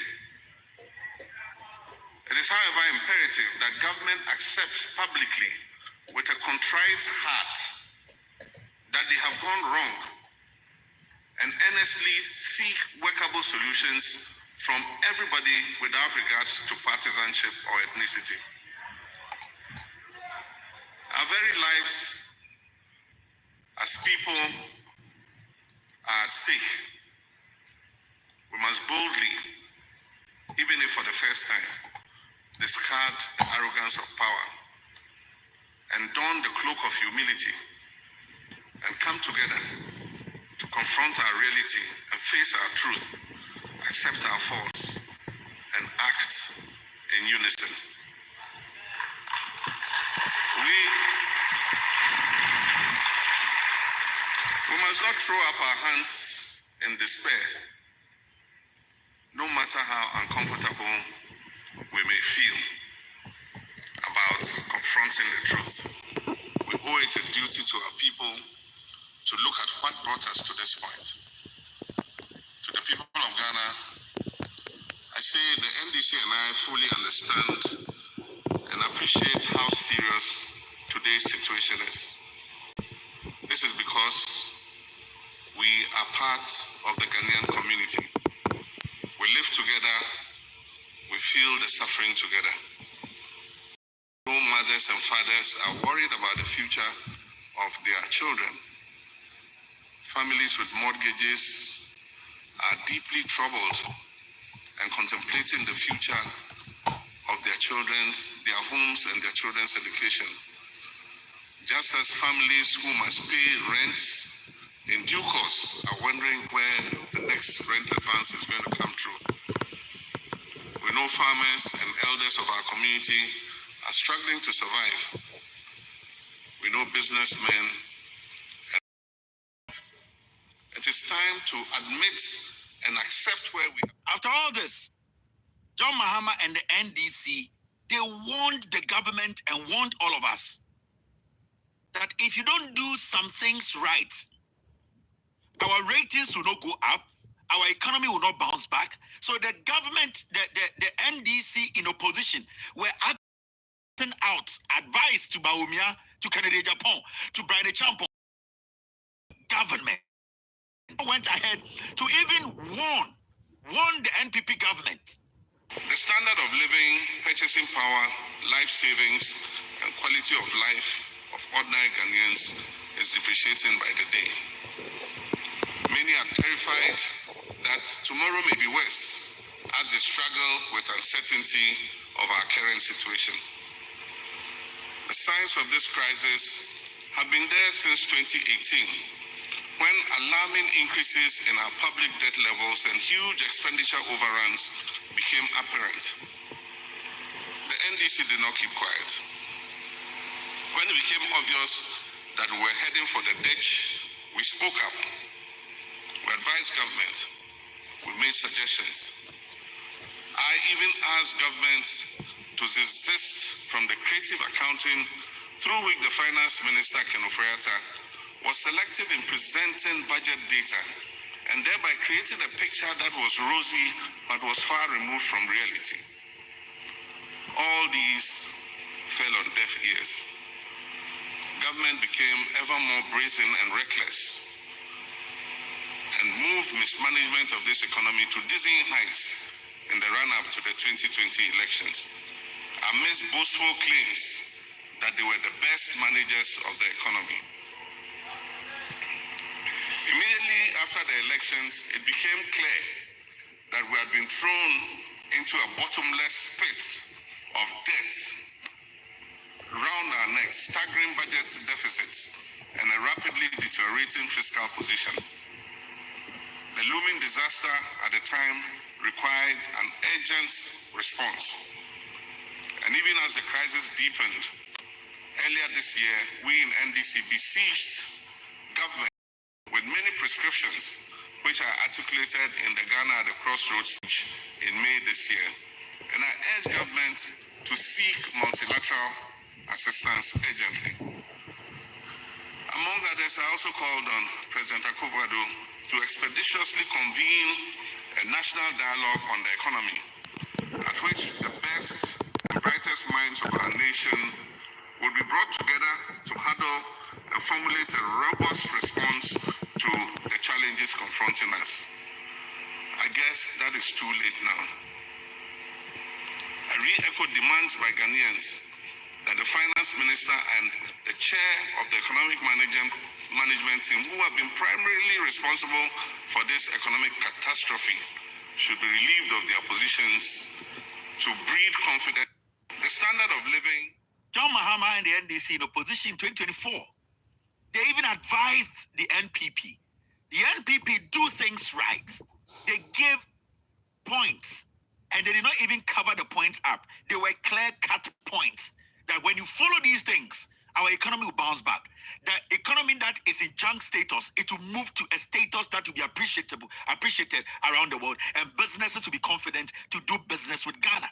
It is, however, imperative that government accepts publicly with a contrite heart that they have gone wrong and earnestly seek workable solutions from everybody without regards to partisanship or ethnicity. Our very lives as people are at stake. We must boldly, even if for the first time, discard the arrogance of power and don the cloak of humility and come together to confront our reality and face our truth, accept our faults, and act in unison. We must not throw up our hands in despair, no matter how uncomfortable we may feel about confronting the truth. We owe it a duty to our people to look at what brought us to this point. To the people of Ghana, I say the NDC and I fully understand and appreciate how serious today's situation is. This is because we are part of the Ghanaian community. We live together, we feel the suffering together. No mothers and fathers are worried about the future of their children. Families with mortgages are deeply troubled and contemplating the future of their homes and their children's education. Just as families who must pay rents in due course are wondering where the next rent advance is going to come through. We know farmers and elders of our community are struggling to survive. We know businessmen. It is time to admit and accept where we are. After all this, John Mahama and the NDC, they warned the government and warned all of us that if you don't do some things right, our ratings will not go up, our economy will not bounce back. So the government, the NDC in opposition were acting out advice to Bawumia, to Kennedy Japan, to Brian Champo. Government went ahead to even warn the NPP government. The standard of living, purchasing power, life savings, and quality of life of ordinary Ghanaians is depreciating by the day. Many are terrified that tomorrow may be worse as they struggle with uncertainty of our current situation. The signs of this crisis have been there since 2018, when alarming increases in our public debt levels and huge expenditure overruns became apparent. The NDC did not keep quiet. When it became obvious that we were heading for the ditch, we spoke up. We advised government. We made suggestions. I even asked government to desist from the creative accounting through which the Finance Minister, Ken Ofori-Atta, was selective in presenting budget data and thereby creating a picture that was rosy but was far removed from reality. All these fell on deaf ears. Government became ever more brazen and reckless and moved mismanagement of this economy to dizzying heights in the run-up to the 2020 elections, amidst boastful claims that they were the best managers of the economy. Immediately after the elections, it became clear that we had been thrown into a bottomless pit of debt round our necks, staggering budget deficits, and a rapidly deteriorating fiscal position. The looming disaster at the time required an urgent response. And even as the crisis deepened, earlier this year, we in NDC besieged government with many prescriptions which are articulated in the Ghana at the Crossroads speech in May this year. And I urge government to seek multilateral assistance urgently. Among others, I also called on President Akufo-Addo to expeditiously convene a national dialogue on the economy, at which the best and brightest minds of our nation would be brought together to huddle and formulate a robust response to the challenges confronting us. I I guess that is too late now. I re-echo demands by Ghanaians that the finance minister and the chair of the economic management team, who have been primarily responsible for this economic catastrophe, should be relieved of their positions to breed confidence. The standard of living. John Mahama and the NDC in opposition in 2024, they even advised the NPP. The NPP do things right. They give points, and they did not even cover the points up. They were clear-cut points that when you follow these things, our economy will bounce back. The economy that is in junk status, it will move to a status that will be appreciated around the world, and businesses will be confident to do business with Ghana.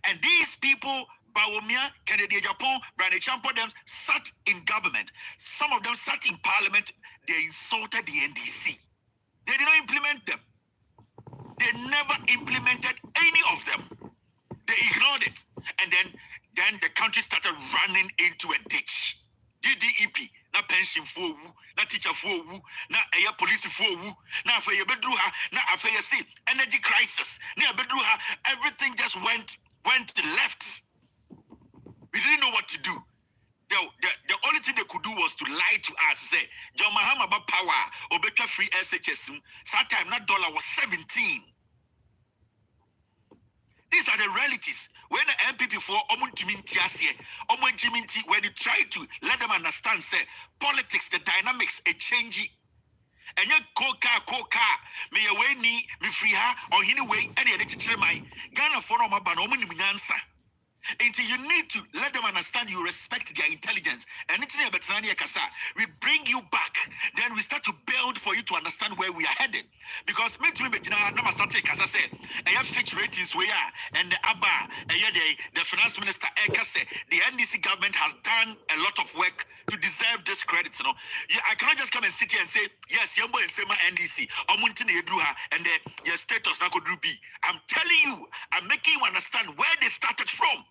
And these people, Bawumia, Kennedy Japan, Brane Champo, them sat in government. Some of them sat in parliament. They insulted the NDC. They did not implement them. They never implemented any of them. They ignored it. And then the country started running into a ditch. DDEP, na pension for wu, na teacher for wu, na air police for wu, na affair bedruha, na affair see energy crisis, na bedruha, everything just went left. We didn't know what to do. The only thing they could do was to lie to us. Say, John Mahama about power, Obeka free SHS. That time, that dollar was 17. These are the realities. When the MPP for when you try to let them understand, say, politics, the dynamics, a changing. And you coca, me away me free her, or anyway, any other my Ghana for no answer. Until you need to let them understand you respect their intelligence. And we bring you back. Then we start to build for you to understand where we are heading. Because me to me, Kasa said, I have Fitch ratings where and the ABBA, the finance minister, the NDC government has done a lot of work to deserve this credit. You know, I cannot just come and sit here and say, yes, Yambo and Sema NDC, and your status now could be. I'm telling you, I'm making you understand where they started from.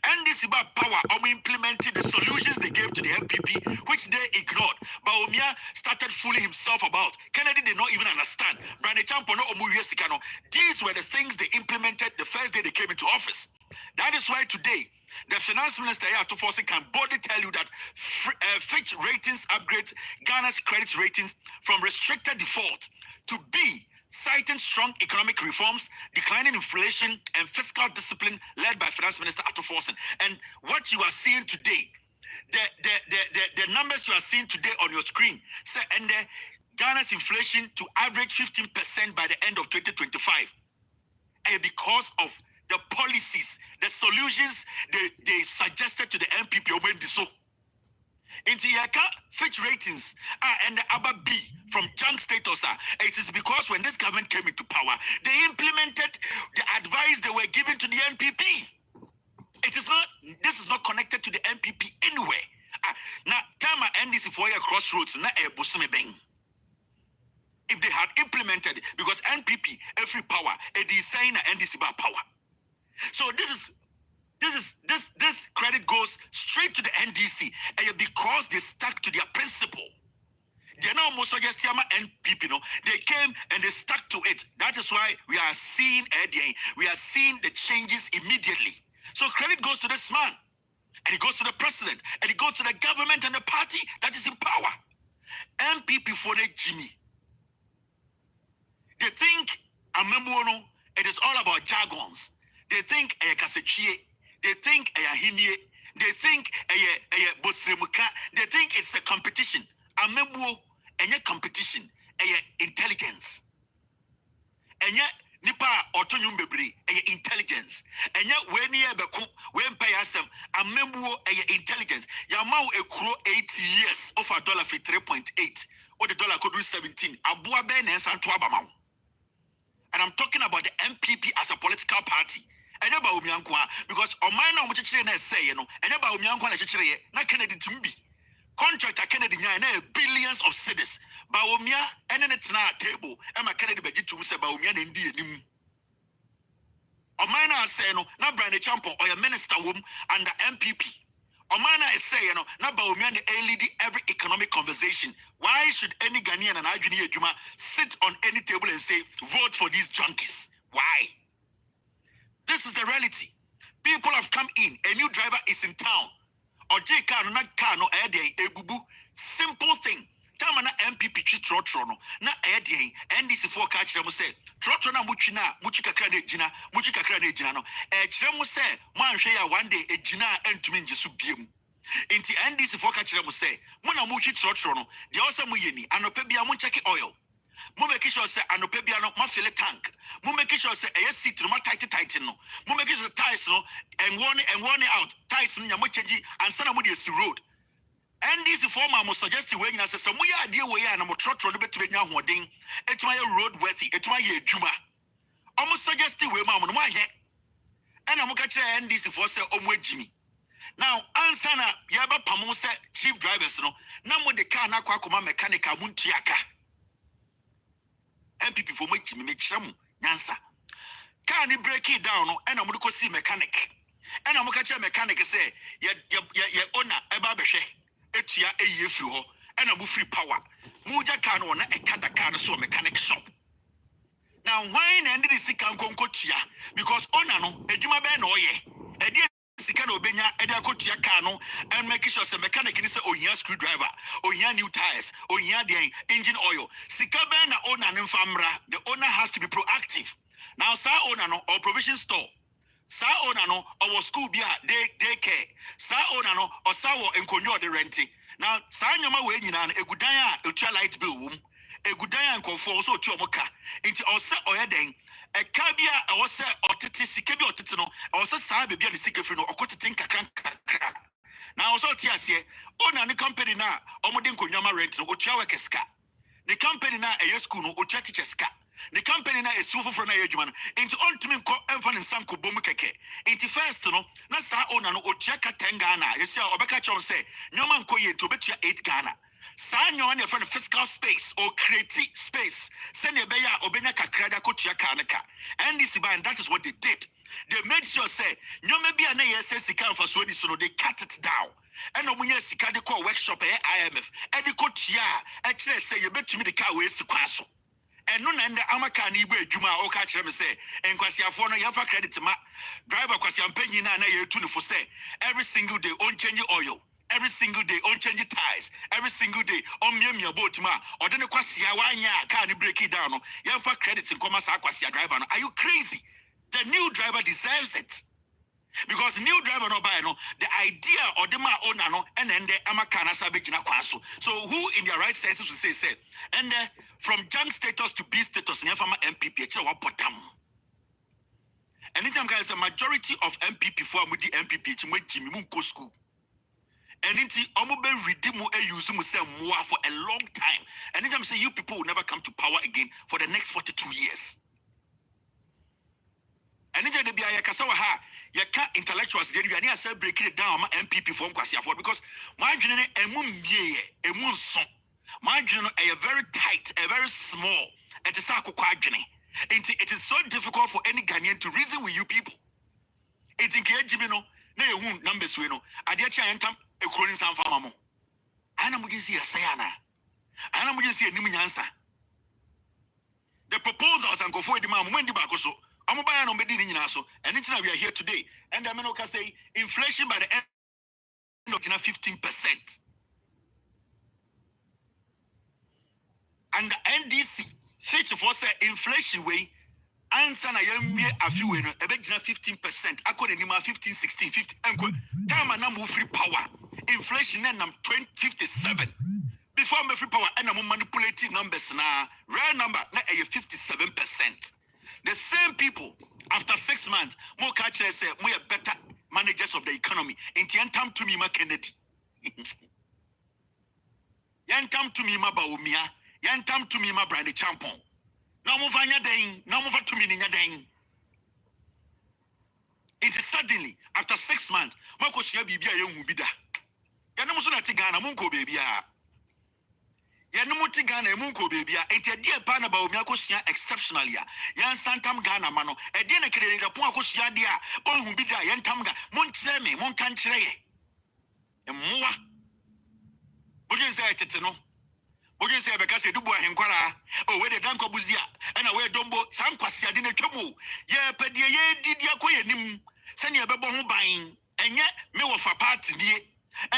NDC about power, implemented the solutions they gave to the MPP, which they ignored. Bawumia started fooling himself about. Kennedy did not even understand. Brane Champo no Omuye Sikano. These were the things they implemented the first day they came into office. That is why today, the finance minister here can boldly tell you that Fitch ratings upgrades Ghana's credit ratings from restricted default to B, citing strong economic reforms, declining inflation, and fiscal discipline led by Finance Minister Atuforsen. And what you are seeing today, the numbers you are seeing today on your screen, say, and Ghana's inflation to average 15% by the end of 2025, and because of the policies, the solutions they suggested to the MPP, into Yaka Fitch ratings and the ABBA B from junk status. It is because when this government came into power, they implemented the advice they were given to the NPP. This is not connected to the NPP anyway. Now, time NDC for your crossroads, na e busume beng. If they had implemented it, because NPP, every power, a design NDC by power. So this credit goes straight to the NDC, and because they stuck to their principle. They now most suggest NPP, they came and they stuck to it. That is why we are seeing the changes immediately. So credit goes to this man, and it goes to the president, and it goes to the government and the party that is in power. NPP for the Jimmy. They think it is all about jargons. They think they think they think they think it's the competition. Competition, intelligence. Nipa autonyum bebre intelligence. When pay asem intelligence. Yamau ekro 8 years of a dollar for 3.8 or the dollar could do 17. Abua ben and Santuabamau. And I'm talking about the MPP as a political party. Because on my now say, and about Umianqua na Kennedy Tumbi. Contractor Kennedy billions of cedis. Baumia and then it's not table. And my Kennedy Begitum say Baumia and Indian. On my now say no, not Brane Champo or your minister womb and the MPP. On my now say, now Baumia and lead every economic conversation. Why Why should any Ghanaian and Ajuni Ejuma sit on any table and say, vote for these junkies? Why? This is the reality. People have come in. A new driver is in town. Oje kano na kano ede ebubu. Simple thing. Tama na MPP chi trotro no na ede NDC for catch them say trotro na muchi kakra na ejina no kire mu say man hwe ya one day ejina entumi nje so biem. Inti NDC for catch them say mo na muchi trotro no de o say mo yeni anopa bia mo check oil. Mo make sure say anopa bia no ma fill tank. Mo make sure say e seat no ma tight no. Mo make sure tires no and warn out. Tires no mo change and sana mo dey see road. NDC former mo suggest we nyina say mo ya ade we ya na mo trotro no betube nya hoden etuma ye road worthy etuma ye adwuma. Omo suggest we ma mo no ahye. And mo ka kire NDC for say omo agimi. Now answer na ye ba pamo say chief drivers no na mo de car na akoma mechanical muntiaka. MPP for me chimi me kire mo nyansa. Car ni break it down no and mo ko see mechanic. And mo ka kire mechanic say ye owner eba behwe etia eye firi ho and mo free power. Muja car no na ekada car so mechanic shop. Now why na ndi sika nkonko tia because owner no adwuma be na oye. Edi sika na obenya edi akotua car no and make sure say mechanic ni say ohia screwdriver, ohia new tires, ohia the engine oil. Sika be na owner ni mfamra. The owner has to be proactive. Now sa owner no or provision store. Sa owner no or school bia day care. Sa owner no or sa wo enkonyo de renting. Now sa nyama we nyina na egudan a etua light bill wom. Egudan a nkonfo so otua moka. Nti ose oyeden e ka bia e wose otete sika bi otete no e wose sa be bia ne sika firi no okotete nkakra. Now also tiasie owner ni company na omode nkonyama rent no otua workers ka. The company na e school no otua teachers ka. The company na esu foforo na yedwuma no enti ontumi nko emfa ne nsanko bom keke enti first no na sa owner no otua ka 10 Ghana yesi obeka chom say nyoma nko ye to betua 8 Ghana sa nyo na friend fiscal space or creative space send e beya obenya kakra da kotua ka ne ka and this band that is what they did. They made sure say nyoma bia na ye say sika mfa so ni so no they cut it down and omunya sika de call workshop IMF and the kotua e kire say ye betumi de ka we sikwa so. And no and the Amaka ni bu adwuma o ka kire me say enkwasiafo no yemfa credit ma driver kwasiampanyi na ye tu no for say every single day on change oil, every single day on change tires, every single day on miamia boat ma or den kwasia wanya car ni break it down no yemfa credit nkoma sa kwasia driver no. Are you crazy? The new driver deserves it. Because new driver no buy no the idea or the ma owner no and then the Amaka na sabejina kwaso. So who in their right senses will say and from junk status to B status in former MPP actually what bottom. Anytime guys a majority of MPP for the MPP Jimmy Munko school. And into omobe redeem use more for a long time. Anytime say you people will never come to power again for the next 42 years. And then the BIA Kasawa ha, you can't intellectuals, then you are near breaking it down MPP for Kwasiafo because my general a moon son. My general a very tight, a very small, and the Sako Quadjane. It is so difficult for any Ghanaian to reason with you people. It's in Kajimino, no numbers we know. I did chantam a crawling some farmamo. Anna would you see a Sayana? Anna would you see a Numiansa? The proposals and go for the man when the Bacoso. I'm buying on Bedini Naso, and it's now we are here today. And the Menoka say inflation by the end of 15%. And the NDC, Fitch for say inflation way, answer na yemye a few no, a bit 15%, according to 15, 16, 50, and time and number free power. Inflation then 57. Before me free power, and I'm manipulating numbers now. Rare number na 57%. The same people, after 6 months, more catchers say, we are better managers of the economy. In Tiantam to me, Ma Kennedy. Yantam to me, Ma Baumia. Yantam to me, Ma Brandy Champon. No move on your day, no move to me in your day. It is suddenly, after 6 months, Mako Shia Bibia Yumubida. Yanamusuna Tigana Munko baby. Yanuti Ghana Munko baby, and a dear pan about Miakosia exceptionally. Yan Santam Ghana Mano, a dinner creating a Puakosia dia, or who be there, Yantamga, Montreme, Moncantre. And more. What is that? No. Oje say beka say dubu ahenkwara o we de danko buzia na we dombo san kwase ade na twemu ye pede ye didi akoye nim se ne bebo ho ban enye me wo fa party die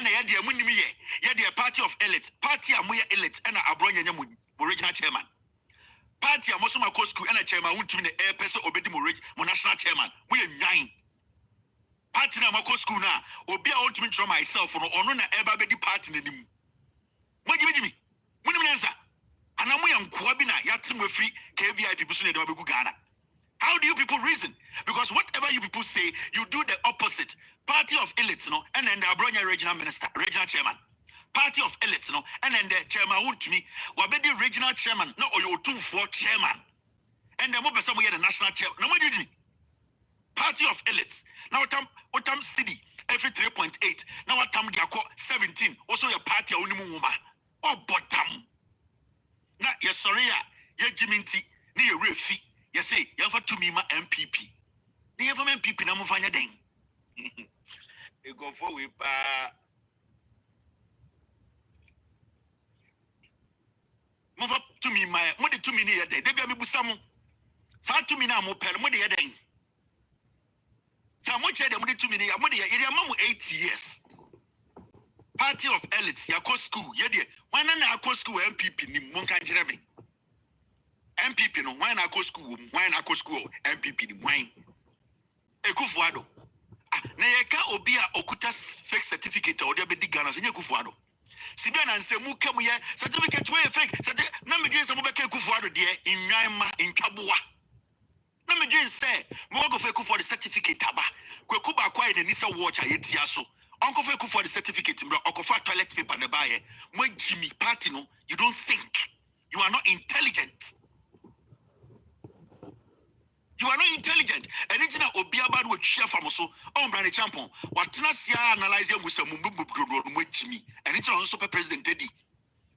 na ye de amunim ye de party of elite party amoye elite na abronya nya mu original chairman party amoso mako school na chairman wuntumi na e pese obedi mo national chairman mo ye nwan party na mako school na obi a ultimate try myself no ono na eba bedi party na nim mo jimi munim yansa anamu yankoa bi na yatem free KVI people so na dem abegu Ghana. How do you people reason? Because whatever you people say, you do the opposite. Party of elites, no, and then the Abronya regional minister, regional chairman. Party of elites, no, and then the chairman would me, wabedi regional chairman, no, or your 2-4 chairman. And the mobile somewhere the national chairman. No more did me. Party of elites. Now what city every 3.8. Now what time they 17. Also your party only woman. Oh bottom. Na yes sorry ya jiminti ni ye refi. You say you have to me my MPP. They have MPP na mo fanya den. E go for we pa. Mo fa to me my mo de to me ni ye den. Dey bia me busa mo. Sa to me na mo pel mo de ye den. Sa mo che de mo de to me ni ya mo de ye ma mo 8 years. Party of elites ya ko school ye de wan na ko school MPP ni mo kan kire me. MPP no why na go school MPP ni why Ekufuado na yeka obi a okuta fake certificate o de be Ghana so Ekufuado sibia na nsemu kam ye certificate we fake na me dwen se mo be ka Ekufuado de nwan ma ntwaboa na me dwen se mo go fake Ekufuado certificate aba kweku ba kwa ni se watch a yetia so onko fake Ekufuado certificate mbra okofa toilet paper na ba ye mo Jimmy party no you don't think you are not intelligent. You are not intelligent. And it's not Obiabad with share from so on Brand Champon. What Tanasia analyzing with some Jimmy. And it's also President Teddy.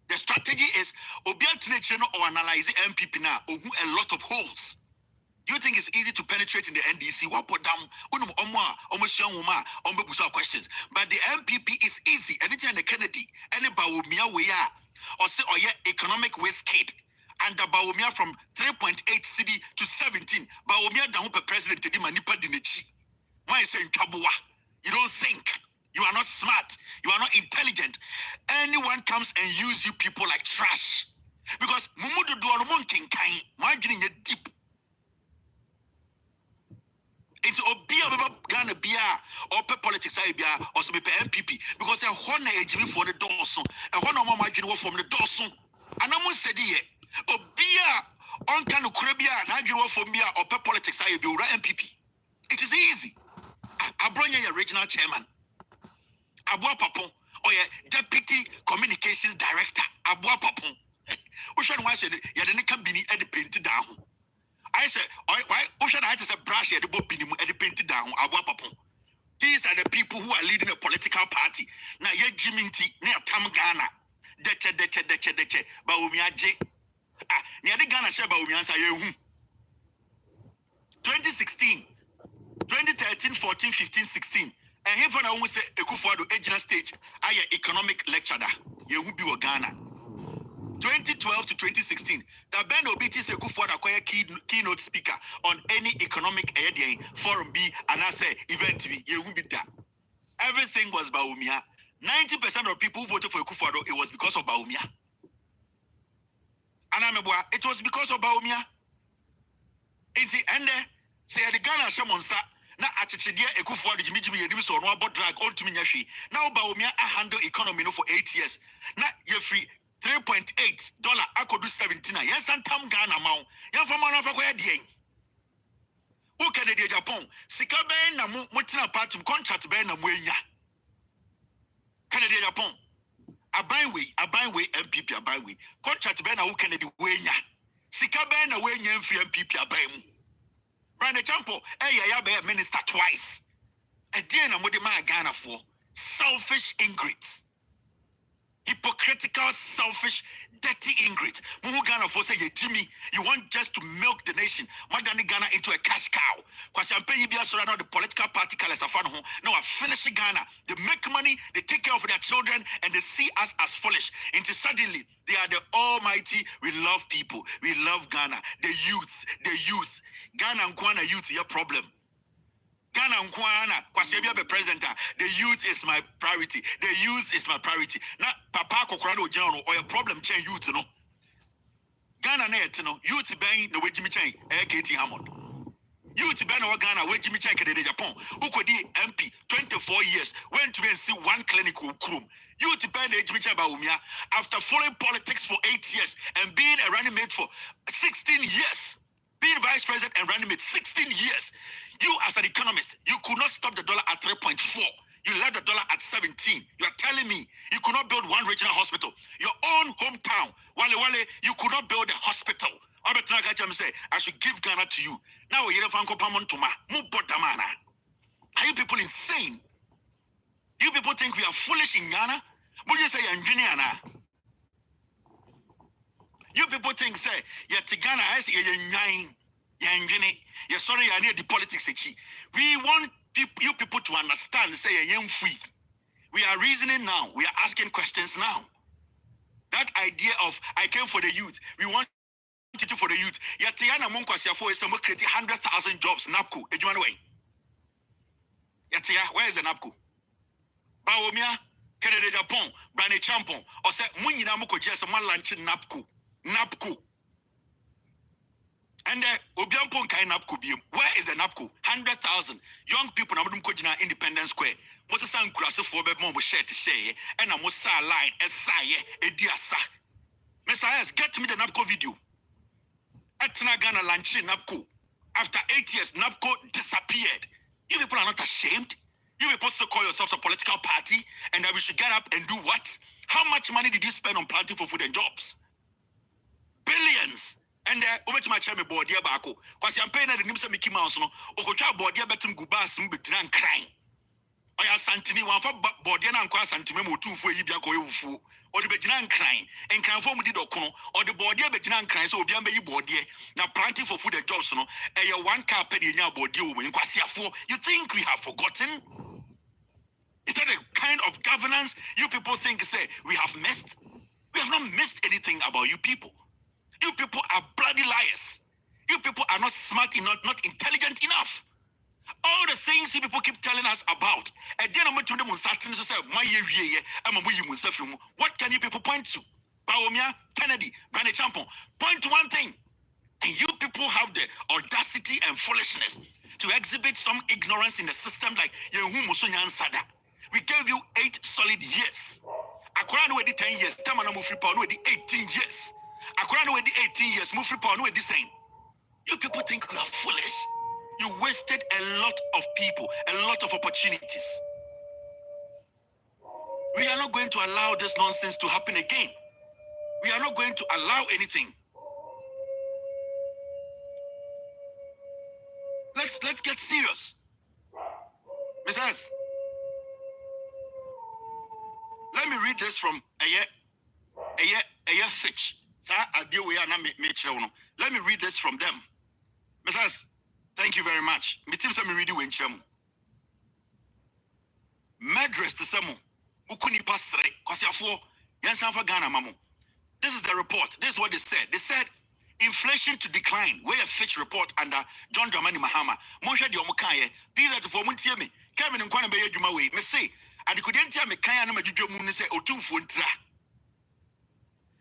The strategy is Obiat or analyze MPP now, who a lot of holes. Do you think it's easy to penetrate in the NDC? What put down almost young woman on questions. But the MPP is easy. Anything in the Kennedy, any Bawumia we are, or say, oh yeah, economic waste kid. And the Bawumia from 3.8 city to 17. Bawumia down per president to Manipa Dinichi. Why is saying Tabua? You don't think. You are not smart. You are not intelligent. Anyone comes and use you people like trash. Because Mumudu Duarumon Kinkai, margining it deep. It's Obia Ghana Bia or politics Ibia or some MPP. Because a honor AGB for the Dawson, a honor margin from the Dawson. And I'm said here. Obia on can Caribbean, Nigeria for me or politics I be MPP. It is easy. Abronya your regional chairman. Abua Papon or your deputy communications director. Abua Papon. Ocean why said you didn't come be at the painted down. I said, why Ocean I just a brush at the book at the painted down. Abua Papon. These are the people who are leading a political party. Now you're Jimmy near Tam Ghana. Deche, Baumia J. Near the Ghana Sheba Umiansa Yehu 2016, 2013, 14, 15, 16. And here for now, we say Ekufuado Ejina stage, I economic lecturer. Yehu Biwa Ghana 2012 to 2016. The Ben Obiti Ekufuado acquire keynote speaker on any economic area forum B and I say event B. Yehu Bida. Everything was Baumia. 90% of people who voted for Ekufuado, it was because of Baumia. It was because of Baumia. In the end, say the Ghana Shamonsa, na Achidia Ekufuado, Jimmy Yediso, no about drag, all to me. Now Baumia handle economy for 8 years. Now you're free $3.8. I could do 17. Yes, and Tam Ghana Mount. Young from one of where the who can the Japan? Sika Ben na Mutina Party contract Ben na Mwenya. Canada Japan. A byway MPP a byway. Contract Ben who can the Wenya. Sika Ben na Wenya free MPP a byway. Brand Champo, ya be minister twice. A dear na Modima Ghana for selfish ingrates. Hypocritical, selfish, dirty ingrates. Muhu Ghana for say Jimmy, you want just to milk the nation. Madani Ghana into a cash cow. Because I'm paying you surround the political party colors of home. Now I finish Ghana. They make money, they take care of their children, and they see us as foolish. Until suddenly they are the almighty. We love people. We love Ghana. The youth. Ghana and Kwana youth, your problem. Ghana and Kwana, Kwasebia be president. The youth is my priority. The youth is my priority. Now, Papa Kokrado General or your problem change youth, no. Ghana net, no. Youth bang the way Jimmy Chang, KT Hammond. Youth bang or Ghana, where Jimmy Chang in Japan. Who could be MP 24 years, went to see one clinical room. Youth bang the Jimmy Chang Baumia after following politics for 8 years and being a running mate for 16 years. Being vice president and running mate 16 years. You as an economist, you could not stop the dollar at 3.4. You left the dollar at 17. You are telling me you could not build one regional hospital. Your own hometown, Wale, you could not build a hospital. I should give Ghana to you. Now you're Are you people insane? You people think we are foolish in Ghana? Would you say you people think say Ghana as you're sorry, I need the politics. We want you people to understand, say free. We are reasoning now, we are asking questions now. That idea of I came for the youth, we want it for the youth. Yatiana Monkwasiafo is someone creating 100,000 jobs, NAPCO, way. Yatia, where is the NAPCO? Baomia, Canada Japan, Brane Champon, or say Munina Moko just one lunch in NAPCO. And Obiampon kai NAPCO bium. Where is the NAPCO? 100,000 young people na mudum kojina Independence Square. Mosa san kurase for be mo share to share and na mosa line esaye ediasa. Mr. S, get me the NAPCO video. Etna Ghana launch NAPCO. After 8 years, NAPCO disappeared. You people are not ashamed. You people still call yourselves a political party and that we should get up and do what? How much money did you spend on planting for food and jobs? Billions. And over to my chairman board here back. Because I'm paying the name of Mickey Mouse. No, Okocha board here better Gubas and be drunk crying. Or your Santini one for board here and cross Santimo 2 for Ibia Koyu, or the Bejinan crying, and can form with the Dokono, or the board here Bejinan crying, so Biamba board here. Now planting for food and jobs, no, and your 1 car penny in your board you in Quasia. You think we have forgotten? Is that the kind of governance you people think say we have missed? We have not missed anything about you people. You people are bloody liars. You people are not smart enough, not intelligent enough. All the things you people keep telling us about. And then I'm going to them on Saturday to say, what can you people point to? Baomia, Kennedy, Brane Champon. Point to one thing. And you people have the audacity and foolishness to exhibit some ignorance in the system like Sada. We gave you 8 solid years. Akwara no 10 years. Tamana Mufripa no 18 years. Akwara no 18 years. Mufripa no saying. You people think we are foolish. You wasted a lot of people, a lot of opportunities. We are not going to allow this nonsense to happen again. We are not going to allow anything. Let's get serious. Mrs. Let me read this from a year Fitch. Let me read this from them. Mrs. Thank you very much. Me team some read when chemu. Madras to some ukuni pasre kwasiafo yansanfa Ghana mamu. This is the report. This is what they said. They said inflation to decline. Where a Fitch report under John Dramani Mahama. Monsha di omukaye. Pizza to for muntie me. Kevin nkwana be yadwuma we. Me say adikudentia me kan na madwudwo mu ne say otumfo ntra.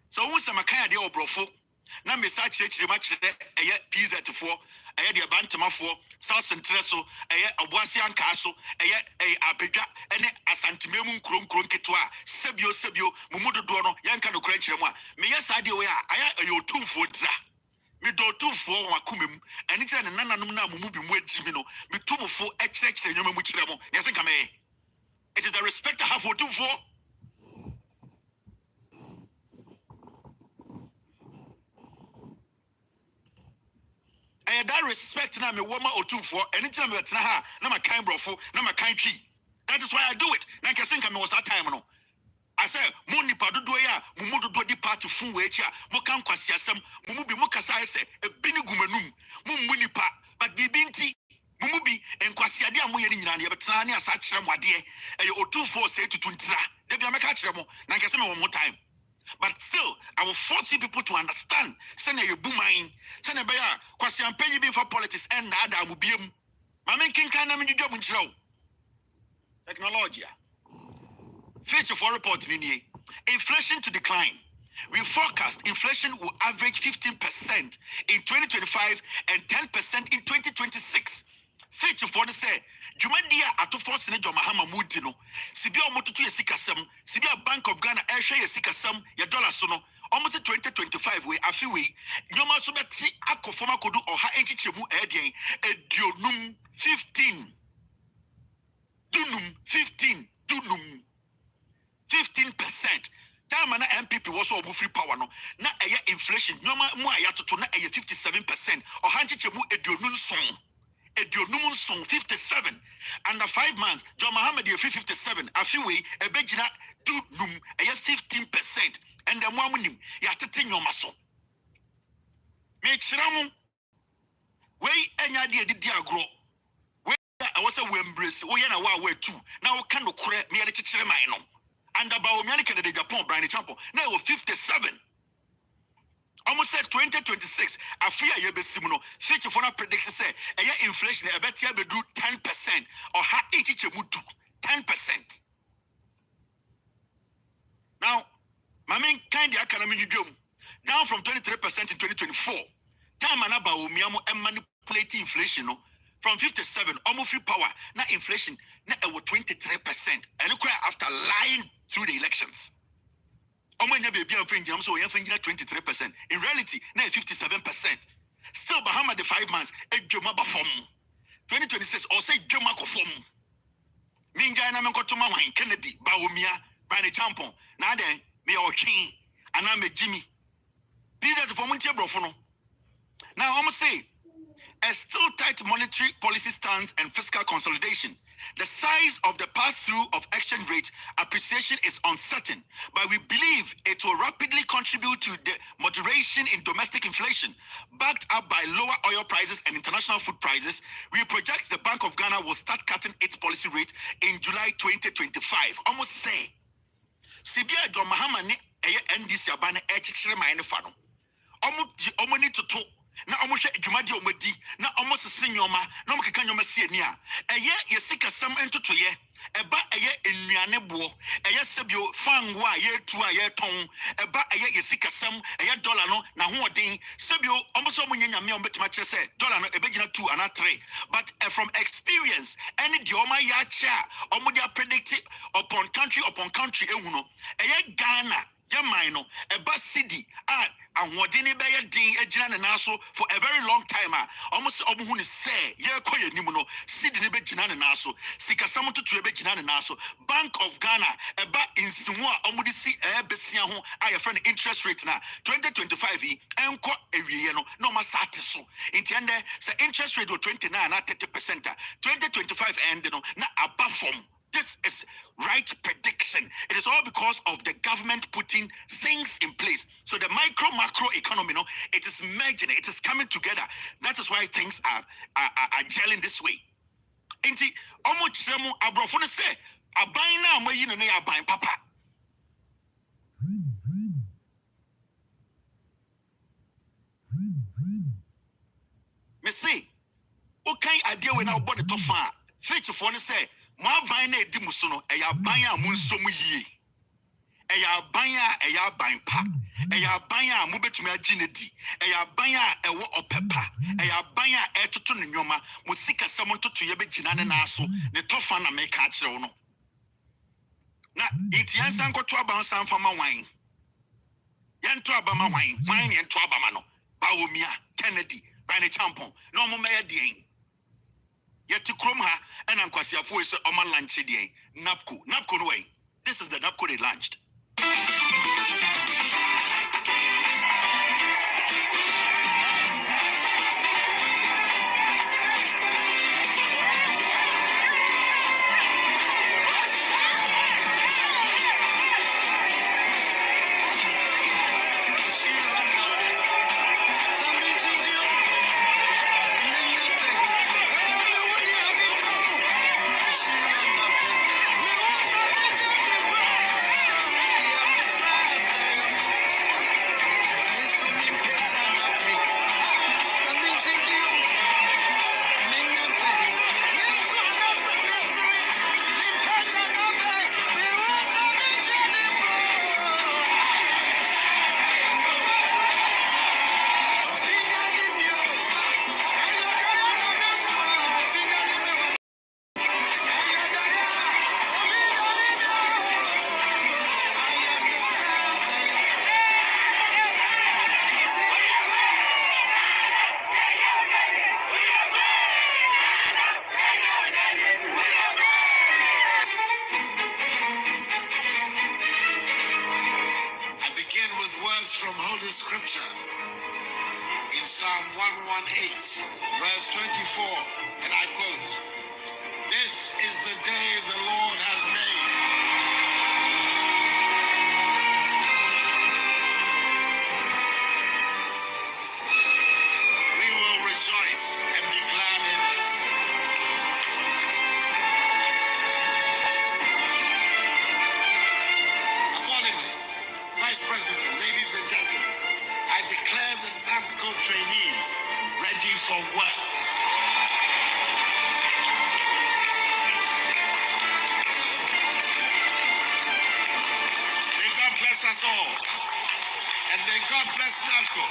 So won sama kan de obrofo. Na me sa chire ma chire eye pizza to for eye de bantama for South Central so eye obuasi anka so eye apedwa ene asantememu nkronkron ketwa sebio mumudodo no yanka no kura chire mu a me yesa de we a eye otumfo ntra me do otumfo wakomem ene chire ne nananom na mumu bi mu agimi no me tumfo e chire nyoma mu chire mu yesa nka me it is the respect I have for otumfo. That respect na me woman or two for anytime that na my kind brofo na my kind tree. That is why I do it. Na can think I was that time no. I say money padodo ya mumu do di party fun we echi a mo kan kwasi asem mumu bi mo kasa ese ebini gumanum mumu nipa but bibi nti mumu bi enkwasi ade amoye ni nyina ne yebetana ne asa kire mo ade e otufo say tutu ntira de bia meka kire mo na nkese me one more time. But still, I will force you people to understand. Send a boomerang. Send a bear. Kwasi ampe you be for politics and nada will be him. Mamen king can name you job in technology. Feature for report inflation to decline. We forecast inflation will average 15% in 2025 and 10% in 2026. Feature for the say, Jumadia at force in Mahama Mudino, Sibia Motutu Yasikasam, Sibia Bank of Ghana, Asia Yasikasam, ya dollar sono, almost 2025 way, a few way, Yoma Subati Akofoma Kodu or Ha Enchichemu Edian, Edionum 15. Dunum 15, Dunum 15%. Time na MPP was all free power no. Na inflation, Yoma Muaya to na 57%, or Hanchichemu Edionum song. Edionum song 57 under 5 months. John Mohammed 57. A few way a begina do num 15% and the woman ya tete your muscle. Make sure way any idea did agro. Where I was a embrace, we are now way too. Now can correct me at the Chiremino. And about American de Japan, Brian Champo. Now 57. Almost said 2026. I fear you be similar. Future for not predict say a inflation. I bet you be do 10% or how each would do 10%. Now, my main kind of economy you do down from 23% in 2024. Time and about umiamo and manipulating inflation no from 57 almost free power. Now inflation now 23%. And look after lying through the elections. So 23%. In reality, now 57%. Still Bahama the 5 months, a Joma form. 2026 or say Joma form. Minja na Menkotoma wine, Kennedy, Baumia, Bani Champon. Now then, me or King, and I'm a Jimmy. These are the formative brofono. Now I'm say a still tight monetary policy stance and fiscal consolidation. The size of the pass-through of exchange rate appreciation is uncertain, but we believe it will rapidly contribute to the moderation in domestic inflation. Backed up by lower oil prices and international food prices, we project the Bank of Ghana will start cutting its policy rate in July 2025. Almost say, Sibia John Mahama ni NDC abane echichire ma ene fa no. Omo need to talk. Na almost Jumadi Omedi, na almost a senior ma, no Kanyoma Senia. A year, ye sick a sum into 2 year, a ba a year in Mianebo, a year Sabio, Fangwa, year 2 a year tone, a ba a year, ye sick a sum, a year dollar no, na who ding, Sabio, almost so many yam bet much say, dollar no, a begina 2 and a 3. But from experience, any dioma ya cha, Omodia predicted upon country, a year Ghana, Yamaino, a bus city, and what didn't be a ding a jan and also for a very long time. Almost Obuhun say, Yakoya Nimuno, Sydney Bejinan and also, Sika Samoto to Bejinan and also, Bank of Ghana, a bat in Simua, Omudisi, a Bessiaho, I have friend interest rate now, 2025, and quite a rieno, no masatiso. Intende, the interest rate of 29 at 30%, 2025 and no, not above from. This is right prediction. It is all because of the government putting things in place. So the macro economy, no, it is merging, it is coming together. That is why things are gelling this way. Inti omo chemo abrofo say aban na amayi no ya aban papa. Me say, okay idea when I bought the tofa. Feature for say ma ban na edi muso no e ya ban a mo nso mu yie e ya ban pa e ya ban a mo betumi agi na di e ya ban a e wo opepa e ya ban a e toto no nwoma mo sika sam toto ye begina ne na so ne tofa na me ka kire wo no na itian san koto aba san fama wan yen to aba ma wan ne yen to aba ma no Bawumia Kennedy Bani Champon no mo me ye yet to chrome her and Anquasia for is a man lunch NAPCO no way. This is the NAPCO they launched. words from Holy Scripture in Psalm 118, verse 24, and I quote, "This is the day the Lord has made. We will rejoice and be glad in it." Accordingly, Vice President, ladies and gentlemen, I declare the NAPCO trainees ready for work. May God bless us all, and may God bless NAPCO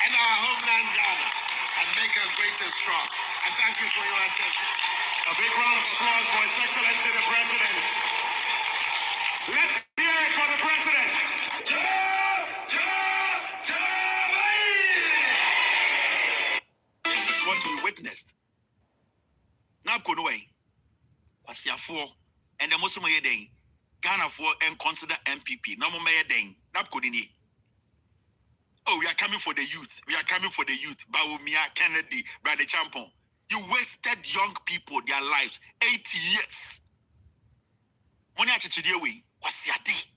and our homeland Ghana, and make us great and strong. I thank you for your attention. A big round of applause for His Excellency the President. Let's hear it for the President. This is what we witnessed. NAPCO no way. Kwasiafo and the Muslim day. Ghana for and consider MPP. No more day. NAPCO dini. Oh, we are coming for the youth. We are coming for the youth. Bawumia, Kennedy, Brother Champon. You wasted young people their lives 8 years. Money achichidewe kwasiade.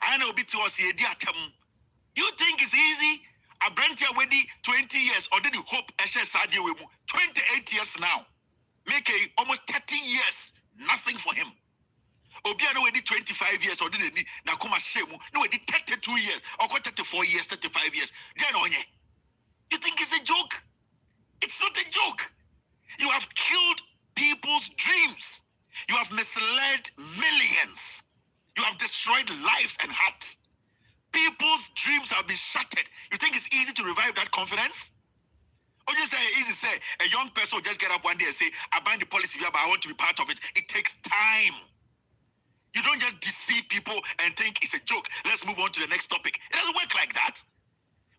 I know bit was here atem. You think it's easy? A brand here wedi 20 years or did you hope Sadie 28 years now. Make almost 30 years. Nothing for him. Obiano wedi 25 years or did ni na kuma shemu. No, wedi 32 years or 34 years, 35 years. Then on ye. You think it's a joke? It's not a joke. You have killed people's dreams. You have misled millions. You have destroyed lives and hearts. People's dreams have been shattered. You think it's easy to revive that confidence? Or you say easy say a young person will just get up one day and say, I ban the policy, but I want to be part of it. It takes time. You don't just deceive people and think it's a joke. Let's move on to the next topic. It doesn't work like that.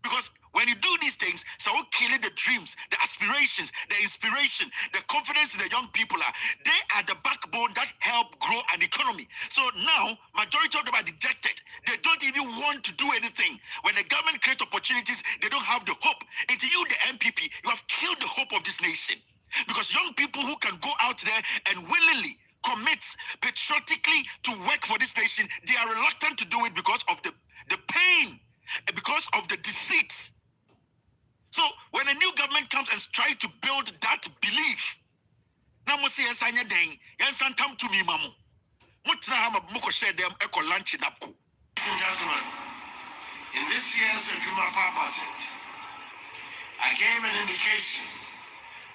Because when you do these things, so killing the dreams, the aspirations, the inspiration, the confidence in the young people they are the backbone that help grow an economy. So now, majority of them are dejected. They don't even want to do anything. When the government creates opportunities, they don't have the hope. Into you, the MPP, you have killed the hope of this nation. Because young people who can go out there and willingly commit patriotically to work for this nation, they are reluctant to do it because of the pain, because of the deceit. So when a new government comes and tries to build that belief, now must say yes, yes, come to me, mamu. Share them eco lunch in NAPCO. Ladies and gentlemen, in this year's Jumapa budget, I gave an indication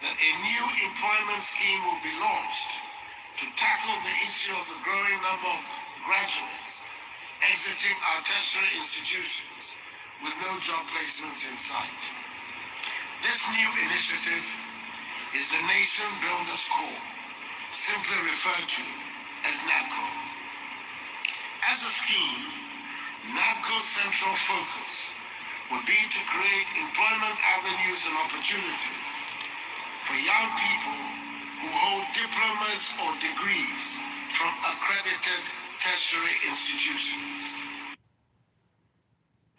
that a new employment scheme will be launched to tackle the issue of the growing number of graduates exiting our tertiary institutions with no job placements in sight. This new initiative is the Nation Builders Corps, simply referred to as NAPCO. As a scheme, NAPCO's central focus would be to create employment avenues and opportunities for young people who hold diplomas or degrees from accredited tertiary institutions.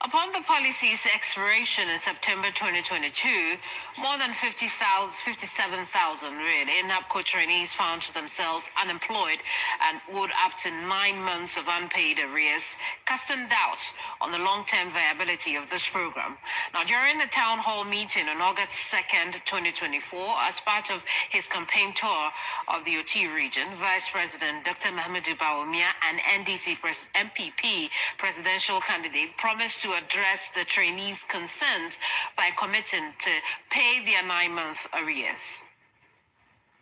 Upon the policy's expiration in September 2022, more than 57,000 really NAPCO trainees found themselves unemployed and owed up to 9 months of unpaid arrears, casting doubt on the long-term viability of this program. Now, during the town hall meeting on August 2nd, 2024, as part of his campaign tour of the OT region, Vice President Dr. Mahamudu Bawumia, an NDC MPP presidential candidate, promised to address the trainees' concerns by committing to pay their 9-month arrears.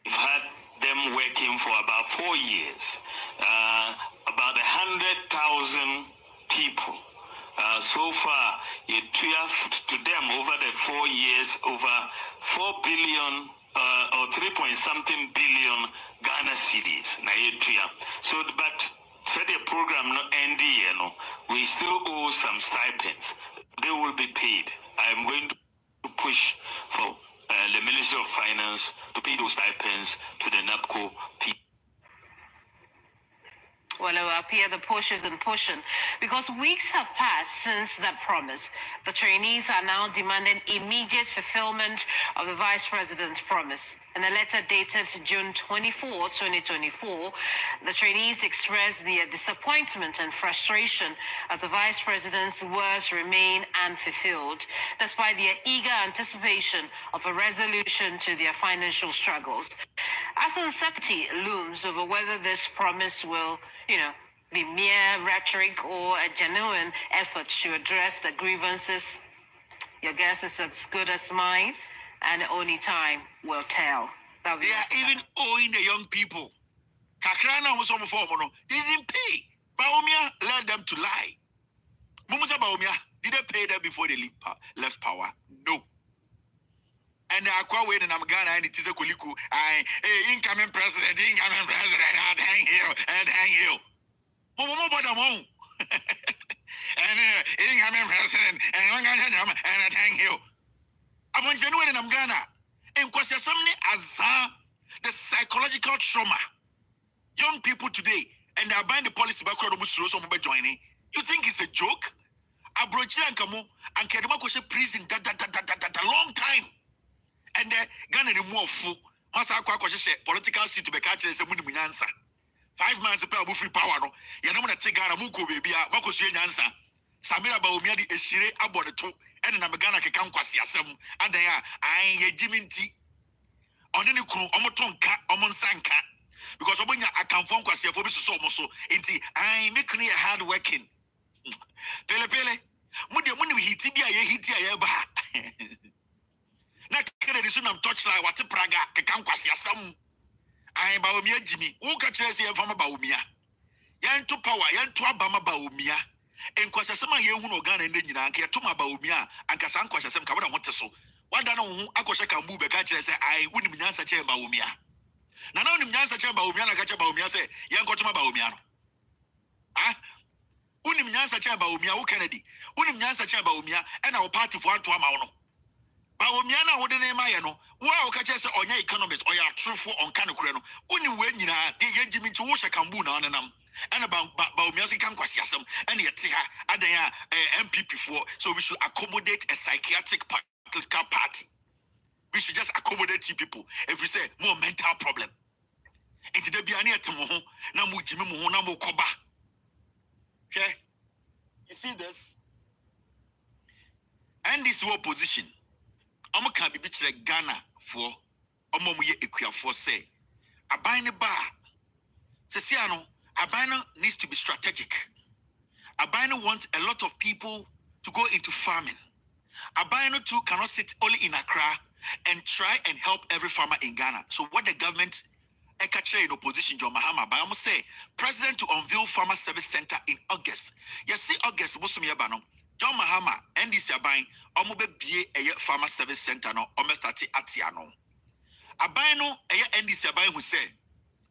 We've had them working for about 4 years, about 100,000 people. So far, to them over the 4 years, over 4 billion or 3-point-something billion Ghana cedis. So, but said the program no end no, we still owe some stipends. They will be paid. I'm going to push for the Ministry of Finance to pay those stipends to the NAPCO people. Well, it will appear the push isn't pushing because weeks have passed since that promise. The trainees are now demanding immediate fulfillment of the Vice President's promise. In a letter dated June 24, 2024, the trainees expressed their disappointment and frustration as the Vice President's words remain unfulfilled, despite their eager anticipation of a resolution to their financial struggles. As uncertainty looms over whether this promise will, be mere rhetoric or a genuine effort to address the grievances, your guess is as good as mine, and only time will tell. They are even owing the young people. Kakrana was on the form, they didn't pay. Baumia led them to lie. Mumuza Baumia, did they pay them before they left power? No. And the aqua way in Amgana and it is a Kuliku. Incoming president, and hang you. Momo Badamo. And incoming president, and hang you. Upon January in Amgana, in Kwasiasamni Azar, the psychological trauma. Young people today, and they are buying the policy background of joining. You think it's a joke? Abrochi and Kamo and Kedemako prison that long time. And the Ghana remove full. Masa political seat to be catched as a Munimunyansa. 5 months of power free power. Yanamana Tigana Muko baby, Makos Yansa. Samira Baumia the Eshire about the two, and in Amagana can quasi some, and they are I Jiminti. On any crew, Omotonka, Omonsanka. Because when I can phone Quasia for so inti, I make me hard working. Pele Pele, Mudi Hitibia, Hitia Yaba. Naked soon I'm touched like what a Praga, Kakanquasia some. I am Baumia Jimmy, who catch us here from Baumia. Yan to power, yan to Abama Baumia. And Quasasama Yahuno Gan and Dina, Kiatuma Baumia, and Casan Quasasam Kabana Monteso. What done Akosha can move a catch and say, I wouldn't be answer Baumia. Nana ni mnyansa cha Baumia na kacha Baumia se yango tuma Baumia no. Ah? Uni mnyansa cha Baumia u Kennedy. Uni mnyansa cha Baumia ena o party for anto ama no. Baumia na wo de na ma ye no. Wo a o kacha se onya economist or ya truthful on kan kure no. Uni we nyina de ye gimi nti wo hye kambu na onenam. Ena Baumia se kan kwasi asem ena ye te ha adan ya MPP for so we should accommodate a psychiatric political party. We should just accommodate you people if we say more mental problem. And today be any atomo, namu jimi muho namu koba. Okay? You see this? And this war position. Omo can be bitch like Ghana for omo muye equia for say. Abine bar. Sesiano, Abine needs to be strategic. Abine wants a lot of people to go into farming. Abine too cannot sit only in Accra and try and help every farmer in Ghana. So what the government in opposition, John Mahama, but I must say, President to unveil Farmer Service Center in August. You see, August, John Mahama, NDC Abain, Omobe BA a Farmer Service Center, no, Omestati Atiano. Abaino, a NDC Abain who say,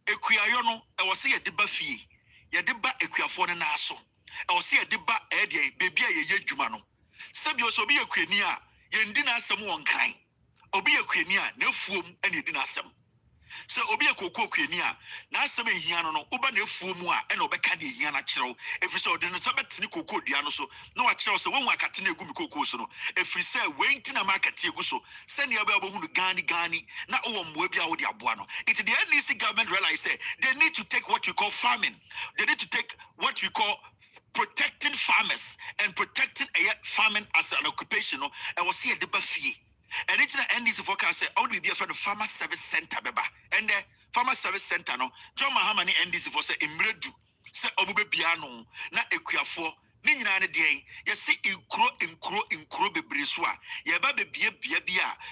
Equiayono, I was say a deba fee, Yadiba Equiafon and Naso. I was say a deba Eddie, baby a ye Jumano. Sabio so be a quenia, Yendina someone kind. Obi a quenia, no foom, and you didn't ask them. So Obi a cocoa quenia, now some hiano, Uba no fumua, and Obecadi Yana Chiro. If we saw the Sabbath Nico Diano, so no a Chelsea, one like Catini Gumiko. If we say, waiting a market Tiguso, send your Bible Gani, not all Mwebia or Diabuano. It's the NDC government realize they need to take what we call farming. They need to take what we call protecting farmers and protecting farming as an occupation. And we'll see a debate fee. And it's the NDC forecast say, I would be a friend of Farmer Service Center, beba. And the Farmer Service Center, no, John Mahamani NDC for say, Imredu, say, Obube Piano, na Equiafo, Nina day, you see, incro bebriswa, Yaba bia,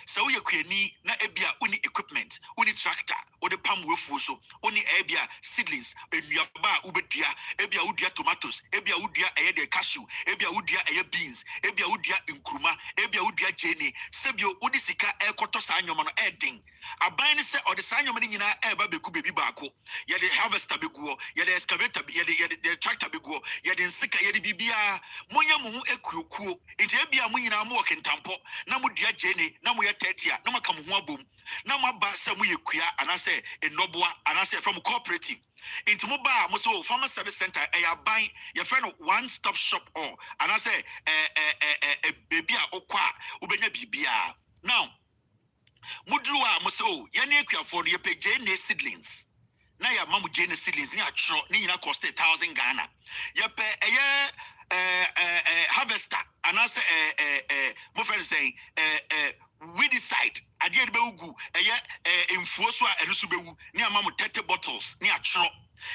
so you queni, na ebia, uni equipment, uni tractor, or the palm wolfuso, uni ebia, seedlings, and yaba ubedia, ebia udia tomatoes, ebia udia ede cashew, ebia udia beans, ebia udia inkruma, ebia udia jenny, sebio udisika air cotosanyoman edding. A bind set or the sanyoman in eba beku baby bako, yet the harvester beguo, yet the excavator, yet the tractor beguo, yet in sika yet bia monya mo ho ekuokuo nti ebia mo nyina mo kentampo na mo dia jene na mo ye 30 na maka mo ho abom na mo ba se mo ye kua anase enoboa anase from cooperative nti mo ba mo so farmer service center ban your friend one stop shop or anase baby a okwa ubenya bibia now mudru a mo so ye na ekuafo no ye pe jene seedlings na ya mamu jene seedlings ni atro ni nyina cost 1,000 Ghana ye pe harvester anase mo friend saying we decide adie be ugu emfuo so a enu so bewu ni amamu 30 bottles ni atro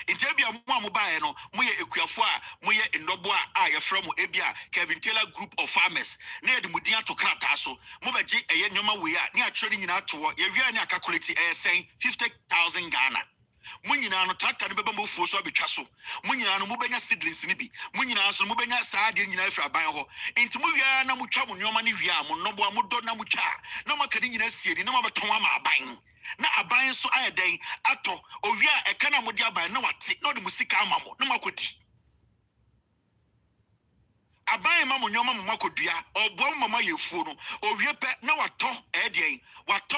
intebia mo amobae no mo ye ekuafo a mo ye ndobo a ye frɛ mo ebia Kevin Taylor group of farmers na ye de mudin ato krata so mo beji nyoma we a ni atro ni nyina to ye wi ani calculate saying 50,000 Ghana. Munyina no tractor no beba mo fuo so abetwa so munyina no mobenya seedlings ni bi munyina so mobenya saa de nyina afra ban ho enti mo wia na motwa mo nyoma ne wia mo nobo amodo na motwa na makade nyina sie ni na mabeton ama aban na aban so ayeden ato owia eka na modi aban na wate na odi musika ama mo na makodi aban ma mo nyoma mo makodua obo mama yefuo no owie pe na wato edien wato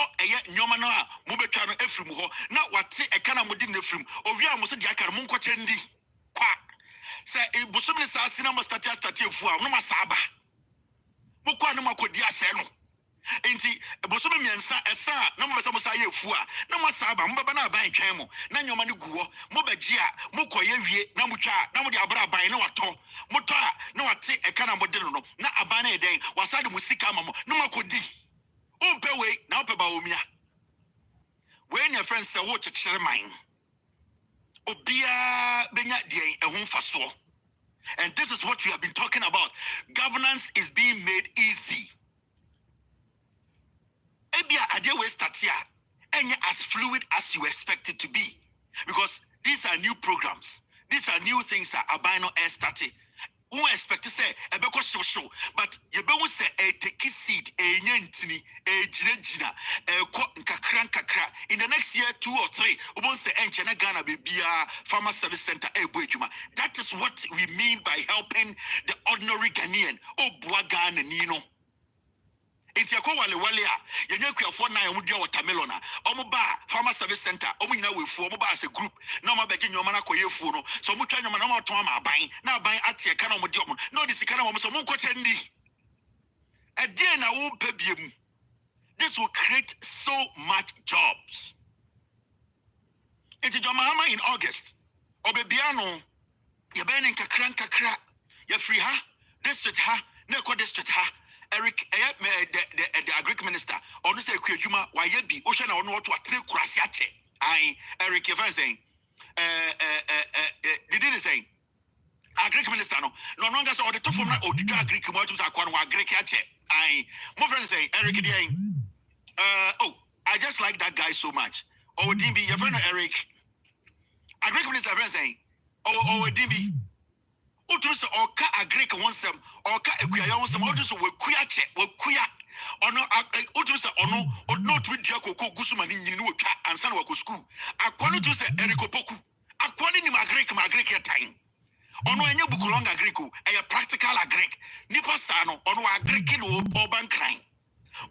nyoma no a mo betwa no afrim ho na wate eka na modi na afrim owie a mo se dia kare mo nkwache ndi kwa se bosom ne sa sina mo start efu a no masaba mo kwa no makodi ase no enti bosom miensa esa na mo besa mo sa ye efu a na masaba mo beba na aban twan mo na nyoma ne guwo mo baji a mo koye wie na mo twa na mo de abra aban na wato mo to a na wate eka na mo de no na aban na eden wasade musika ama mo na makodi umpe we na umpe ba omia we ne friend say wo chekere man obia benya de ehun faso and this is what we have been talking about. Governance is being made easy. Ebia ade we start here and as fluid as you expect it to be because these are new programs, these are new things that abino started. Who expect to say ebeko show but yebe say a take seed nyantini jina kakra in the next year 2 or 3 won't say enchena Ghana bebia farmer service center that is what we mean by helping the ordinary Ghanaian bua Ghana nino. Enti akwa wale a yenye kuafo na ye mudua watermelon a omo ba farmer service center omo nyina wefu omo ba as a group na omo beje nyoma na koye fu no so omo twa nyoma na omo ton ama aban na aban atie ka na omo di omo na odi sika na omo so omo nkoche ndi ade na wo pabiem. This will create so much jobs. Enti Jomahama in August obebia no ye be ne kakra ye free ha district ha na ko district ha Eric the agric minister on say kwadwuma wa ye bi o hwe na ono to atre kurase ache ai Eric even saying did he say agric minister no nga say o de to from na o di agric mo to say akwa no agric ache ai mo friend say Eric dey I just like that guy so much o di bi your friend Eric agric minister friend saying o di bi Utuso oka agrek wonsem oka ekuya wonsem utuso wekuya che wekuya ono utuso ono not with dia koko gusuma ni nyini wo twa ansa na wako school akwa no tuso erikopoku akwa ni agrek ya time ono enye bukulong agrek o e practical agrek nipa sa no ono agrek no urban crime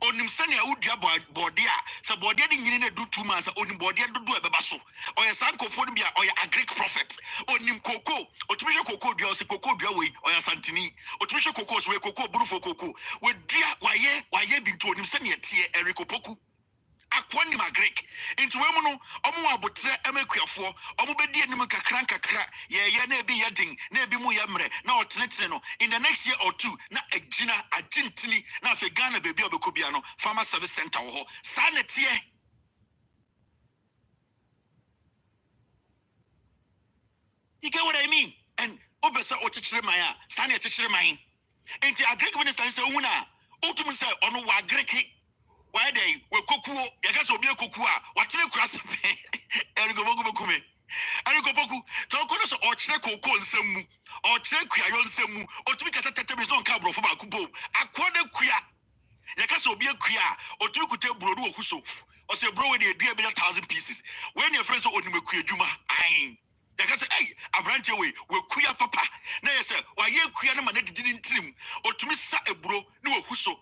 onim sane a udua body a se body ni nyini na do 2 months onim body dodo e beba so oya sankofo no bia oya agric prophet onim koko otumishe koko dua o se koko dua we oya santini otumishe koko so we koko burufo koko we dua waye bintu onim sane tie erikopoku akwani magric into we mu no omo abotre emakuafo omo bedi anim kakra ye na ebi yedin na ebi mu yemre na otenetene no in the next year or 2 na agintini na afi Ghana baby obekobia no farmer service center wo ho sanetie you get what I mean and obesa ochechire man a sane ochechire man enti agric minister say ohuna otum say ono wa agric why they we kokuo ya gasa obi kokuo a watere kurase erigobokume erigoboku so kono so ochire kokoo nsemu ochire kuayo nsemu otumi kasa tetemis no nka brofo ba kubo akwode kua ya gasa obi kua otumi kute brodo okuso o say bro we dey do 1,000 pieces when your friends so onime kua djuma ai yɛka sɛ ei aberanteɛ wei wɔkua papa na yɛ sɛ wayɛ kua no ma no didi ne ntirim ɔtumi sa aburo ne wahu so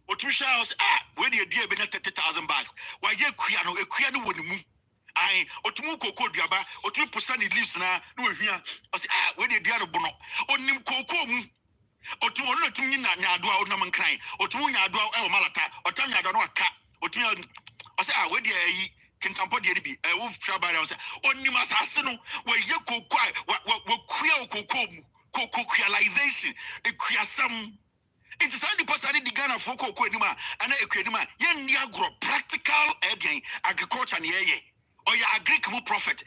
ɔtumi hwɛ a sɛ wei deɛ dua bɛnya 30,000 bags wayɛ kua no akua no wɔ ne mu ai ɔtumi koko duaba ɔtumi pusa ne leaves na wahia ɔsɛ wei deɛ dua no bo no ɔnim koko mu ɔtumi ɔno ɔtumi nyaadoa ɔnam nkran ɔtumi nyaadoa ɛwɔ malata ɔtam nyaadoa no aka ɔtumi ɔsɛ wei deɛ ayi kintampo deɛ bi wo fira bare ɔsɛ ɔnim asase no wɔyɛ koko a wɔkua koko mu koko kualization ekuasam nti saa nipa saa ne di Ghana fo koko anim a ana ekua anim a yɛnni agorɔ practical ɛbɛn agriculture ne yɛyɛ ɔyɛ agric mu prophet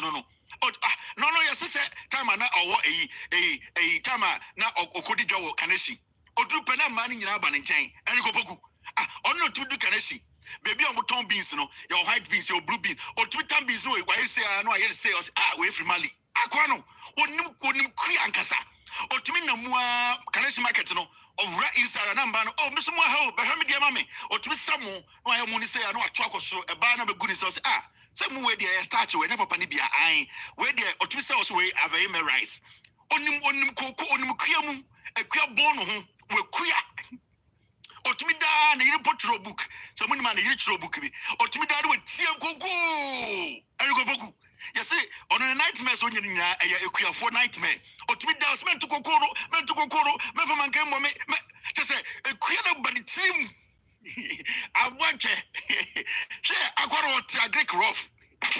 no no yɛsɛ sɛ time a na ɔwɔ eyi time a na ɔkɔdi dwa wɔ Kanehyi ɔduru pɛ na mmaa no nyinaa aba ne nkyɛn ɛne kɔpɔku ɔno na ɔtumi du Kanehyi baby a ɔmotɔn beans no yɛ white beans yɛ blue beans ɔtumi tan beans no wayɛ sɛ no ayɛ sɛ ɔsɛ wɔyɛ firi Mali akɔa no ɔnim kui ankasa ɔtumi na mua Kanehyi market no ɔwura inside na mba no meso mu aha bɛhwɛ me deɛ ma me ɔtumi sa mo na ayɛ mu ne sɛ na wato akɔ soro ɛbaa na bɛgu ne sɛ ɔsɛ sɛ mu wei deɛ yɛ starch wei ne papa ne bia an wei deɛ ɔtumi sɛ ɔsɛ wei avɛyi me rice onim koko onim kua mu akua bɔn no ho wakua ɔtumi daa na yiri potro book sɛ mu nim na yiri tro book bi ɔtumi daa no watie koko ɛrekɔpoku yɛsɛ ɔno ne nightmare sɛ onyɛ nyinaa ɛyɛ akuafoɔ nightmare ɔtumi daa sɛ mento kokoro mɛfa manka mmɔ me kyɛ sɛ akua no ba ne tirim aboatwɛ hwɛ akɔre ɔte agric rough Yo,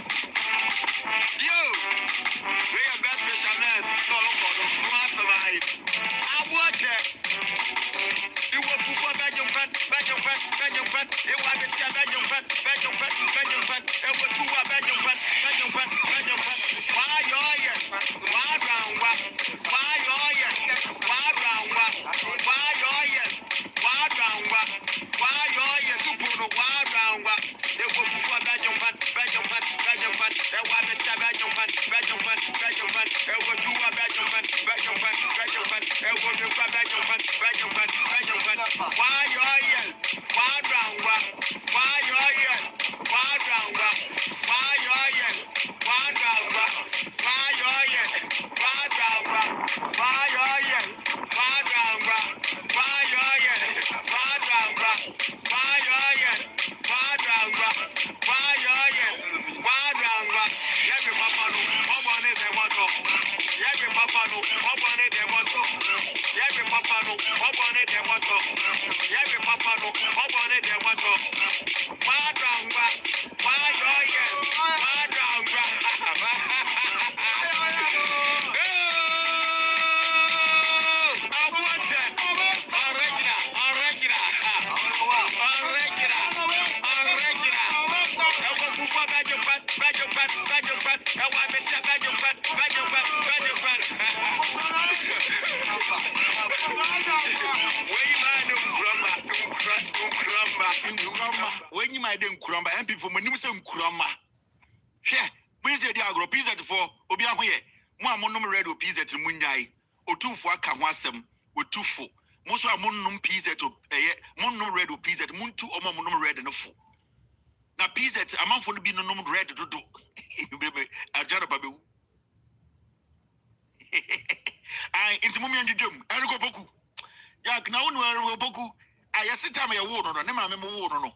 we are best fishermen. Call for the last alive. I watch it. You will for Belgium. It was 2 Belgium. When you might then crumble, and people when you say crumble. Yeah, when you say the agro pizza for Obia here, Mamma red or pizza to Munyai, or 2 for Kawasam, or 2 for. Most of Monum pizza to Monum red or pizza, Moon 2 or Monum red and a 4. Now pizza, a month for the be no red to do. I got a babu. I into Mummy and Jum, Erico Boku. Yak now, Boku. I sit time a word on a name, I'm a word on. No.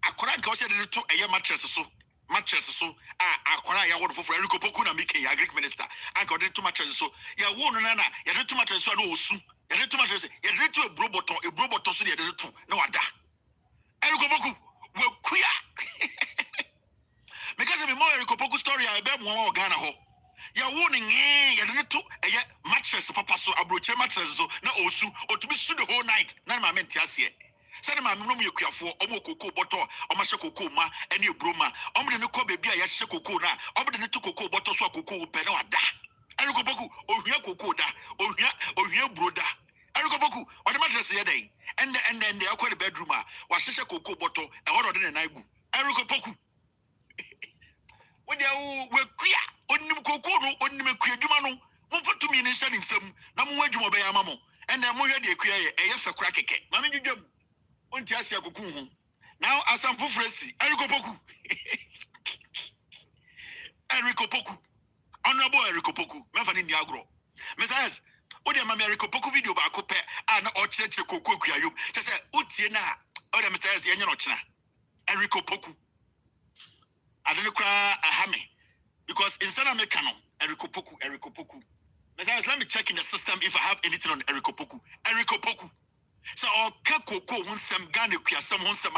I couldn't go to a mattress so. I acquire word for Erico Pocuna Miki, a Greek minister. I got it too much so. Ya won Nana, you did too much so. You did too much, you did to a robot to see the two. No, I da. Erico Pocu, well, queer. Because of the more Erico Pocu story, I bet more Ghana ho. Ya warning, you did to a mattress, papa so, a brochure mattress so, no osu, or to be stood the whole night. None of my men tell you. Send my mum you for Omoko bottle, Omashako ma, and you broma, Omni no baby, I shako na, Omni to cocoa bottles of cocoa penada. Ericoboku, or here cocoa da, or here broda. Ericoboku, on the mattress day, and then they are quite a bedroom, was such a cocoa bottle, and what in an igu. Ericoboku. When they were queer, on Nim Coco, on Nim Quedumano, move to me in sending some, no more you obey a mammo, and then more de queer, a yes, a crack a cake. Mammy, you now, as I'm for Fresi, Erico Boku. Eric Opoku. Honorable Eric Opoku. Mefani Niagro. Messiah, what the Eric Opoku video ba kope and or church koko kuayum. Just say utie na. Or the Messiah yenye no china. Eric Opoku. I don't cry a hammy. Because instead of mekano, Eric Opoku. Messiah, let me check in the system if I have anything on Eric Opoku. So all kakoko won some Ghana kuya some won some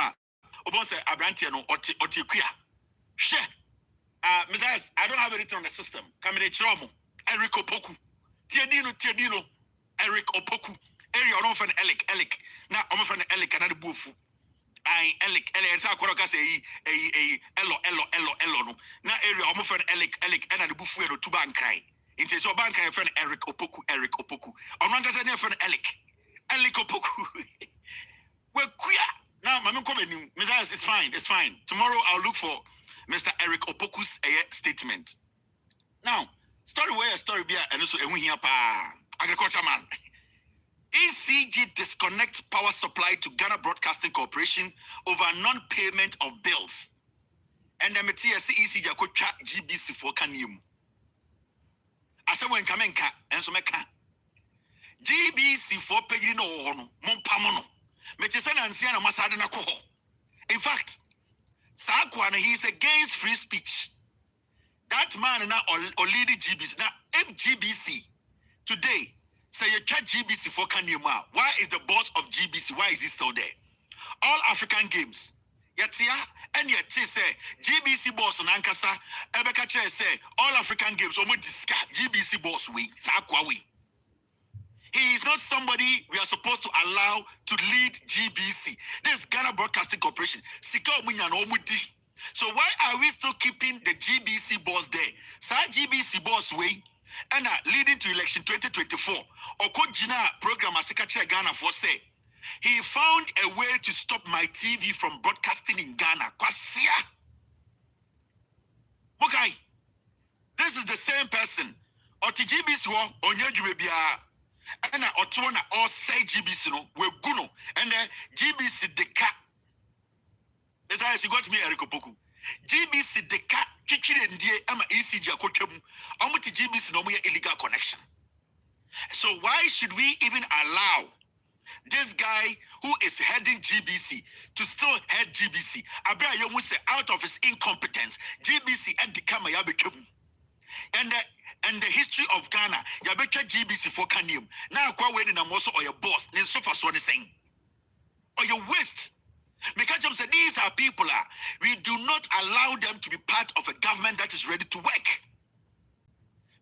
Obon say Abrantia no oti kuya. She Messiah, I don't have anything on the system. Come in the chomo. Eric Opoku. Tiedino. Eric Opoku. Area on fan Elic. Now I'm fan Elic and the bufu. I Elic and Sakura say Elo. Now area I'm fan Elic and the bufu and tuba and cry. It is your bank and fan Eric Opoku. I'm not going to fan Elic Opoku. Well, queer. Now, I'm coming. Messiah, it's fine. Tomorrow I'll look for Mr. Eric Opoku's statement. Now, story be and also agriculture man. ECG disconnects power supply to Ghana Broadcasting Corporation over non-payment of bills. And the ECG could chat GBC for Kanium. I said when Kamenka and so meka GBC for Pegino Mompamono. Metisana and Siana Masadana Koho. In fact, Sakwana, he is against free speech. That man now or leading GBC. Now, if GBC today say you chat GBC for Kanyuma, why is the boss of GBC? Why is he still there? All African games. Yatia and yet say GBC boss on Ankasa, Ebeka say all African games almost discuss GBC boss we Sakwa we. He is not somebody we are supposed to allow to lead GBC. This Ghana Broadcasting Corporation. So why are we still keeping the GBC boss there? Sa GBC boss way and leading to election 2024. Okojina program Asikache Ghana for say he found a way to stop my TV from broadcasting in Ghana. Kwasia. Okay. This is the same person. Oti GBC wo onye and Otona all say GBC no we guno and GBC deka. As you got me Eric Opoku. GBC deka chichire ndie ama ECG akotwam. Omuti GBC no mo illegal connection. So why should we even allow this guy who is heading GBC to still head GBC? Abra Yomu say out of his incompetence, GBC at the camera yabetwam. And the history of Ghana, Yabeka GBC for Kanium. Now, Kwawin and also or your boss, then so far, so saying. Or your waste. Because said these are people, we do not allow them to be part of a government that is ready to work.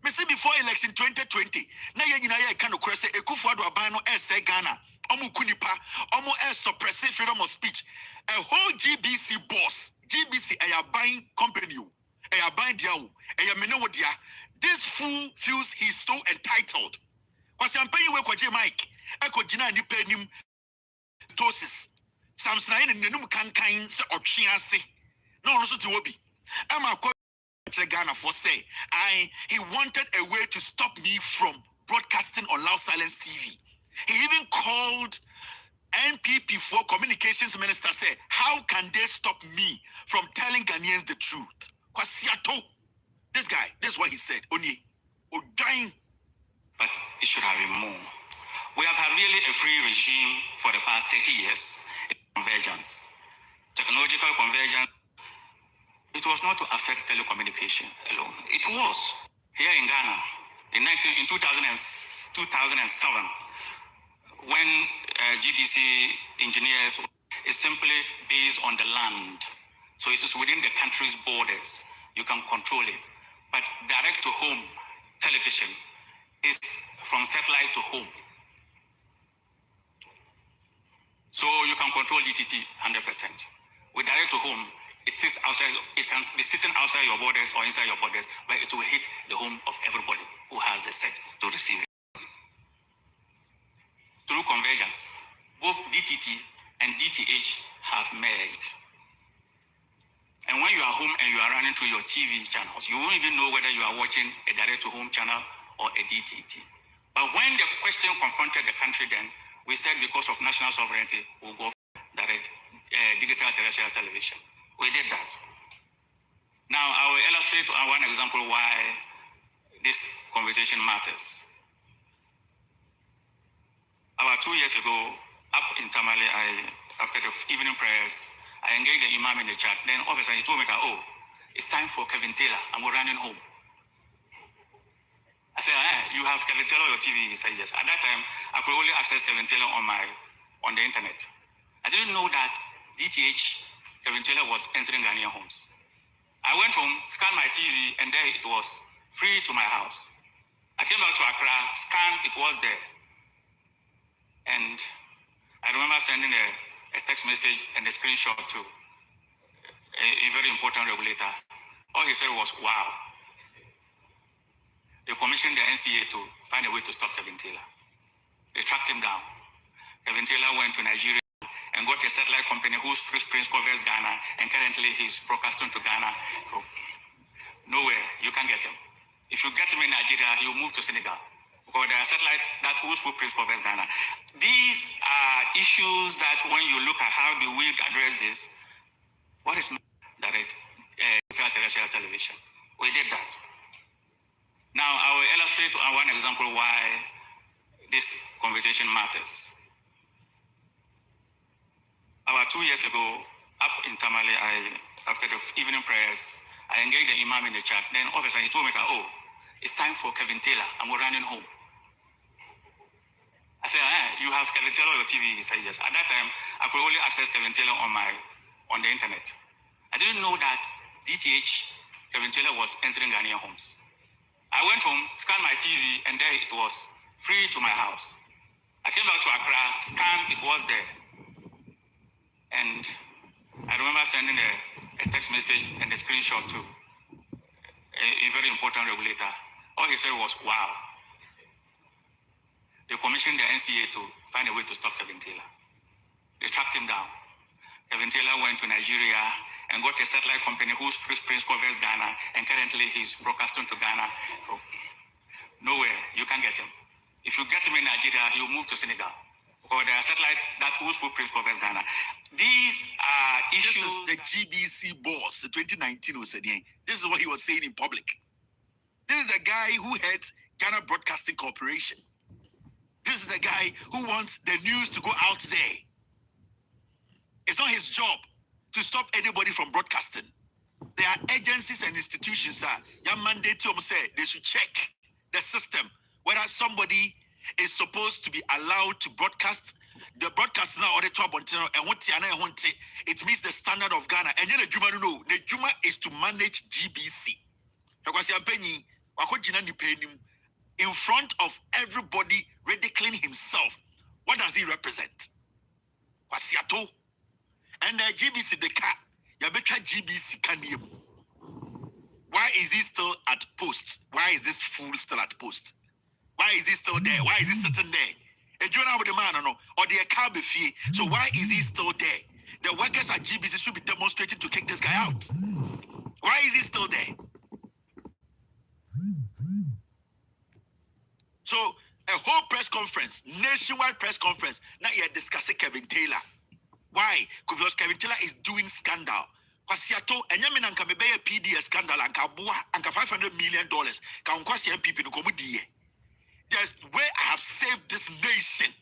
Me see before election 2020, now you kind of cross a Kufuado Abano say Ghana, Omu Kunipa, Omu suppress freedom of speech. A whole GBC boss, GBC, a buying company, a buying diao, a menodia. This fool feels he's so entitled. Because I'm paying work with Mike. Echo Gina and you pay him tosis. Samson and Num can say or chiasi. No, also to Obi. I'm a Ghana for say he wanted a way to stop me from broadcasting on Loud Silence TV. He even called NPP for communications minister say, how can they stop me from telling Ghanaians the truth? Kwasiato. This guy, this is what he said. Only, dying. But it should have been more. We have had really a free regime for the past 30 years. Convergence, technological convergence. It was not to affect telecommunication alone. It was here in Ghana in 2007 when GBC engineers is simply based on the land. So it is within the country's borders. You can control it. But direct to home television is from satellite to home. So you can control DTT 100%. With direct to home, it sits outside. It can be sitting outside your borders or inside your borders, but it will hit the home of everybody who has the set to receive it. Through convergence, both DTT and DTH have merged. And when you are home and you are running through your TV channels, you won't even know whether you are watching a direct-to-home channel or a DTT. But when the question confronted the country then, we said because of national sovereignty, we'll go for direct digital terrestrial television. We did that. Now, I will illustrate one example why this conversation matters. About 2 years ago, up in Tamale, after the evening prayers, I engaged the imam in the chat. Then all of a sudden he told me, oh, it's time for Kevin Taylor. I'm running home. I said, you have Kevin Taylor on your TV? He said, yes. At that time, I could only access Kevin Taylor on the internet. I didn't know that DTH, Kevin Taylor, was entering Ghanaian homes. I went home, scanned my TV, and there it was, free to my house. I came back to Accra, scanned, it was there. And I remember sending a text message and a screenshot to a very important regulator. All he said was, wow. They commissioned the NCA to find a way to stop Kevin Taylor. They tracked him down. Kevin Taylor went to Nigeria and got a satellite company whose footprint covers Ghana, and currently he's broadcasting to Ghana. So, nowhere, you can get him. If you get him in Nigeria, he'll move to Senegal. Because there are satellites that whose footprint covers Ghana. These are issues that when you look at how do we address this, what is direct terrestrial television? We did that. Now, I will illustrate one example why this conversation matters. About 2 years ago, up in Tamale, after the evening prayers, I engaged the imam in the chat. Then all of a sudden he told me, oh, it's time for Kevin Taylor. I'm running home. I said, you have Kevin Taylor on your TV? He said, yes. At that time, I could only access Kevin Taylor on the internet. I didn't know that DTH, Kevin Taylor, was entering Ghanaian homes. I went home, scanned my TV, and there it was, free to my house. I came back to Accra, scanned, it was there. And I remember sending a text message and a screenshot to a very important regulator. All he said was, wow. They commissioned the NCA to find a way to stop Kevin Taylor. They tracked him down. Kevin Taylor went to Nigeria and got a satellite company whose footprint covers Ghana, and currently he's broadcasting to Ghana. So, nowhere, you can get him. If you get him in Nigeria, he'll move to Senegal. Because there are satellites that whose footprint covers Ghana. These are issues. This is the GBC boss, the 2019 was saying. This is what he was saying in public. This is the guy who heads Ghana Broadcasting Corporation. This is the guy who wants the news to go out there. It's not his job to stop anybody from broadcasting. There are agencies and institutions that mandate them say they should check the system whether somebody is supposed to be allowed to broadcast. The broadcast now or the top and it means the standard of Ghana. And then the Juma no, the Juma is to manage GBC. Because in front of everybody ridiculing himself. What does he represent? Wasiato. And the GBC the car. Yabetra GBC Kanium. Why is he still at post? Why is this fool still at post? Why is he still there? Why is he sitting there? A journal with the man or the car be fee. So why is he still there? The workers at GBC should be demonstrated to kick this guy out. Why is he still there? So a whole press conference, nationwide press conference, now you're discussing Kevin Taylor. Why? Because Kevin Taylor is doing scandal. Kwasiato, enyame nanka mebeye PDS scandal anka bua anka $500 million. Ka unkwasi MPP no komudie. There's where I have saved this nation.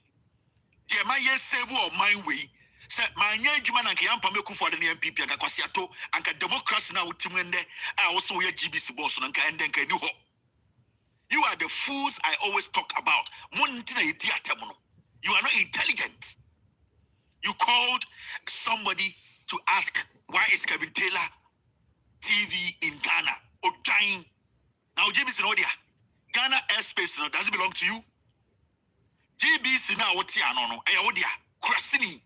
Dear my yes save or my way. Say my nyejuma nanka yampa meku for the MPP anka kwasiato anka democracy na utimwende. I also wear GBC boss nanka endenka ni ho. You are the fools I always talk about. You are not intelligent. You called somebody to ask why is Kevin Taylor TV in Ghana or dying. Now GBC no dia. Ghana airspace no does it belong to you? GBC now what dia Krasini.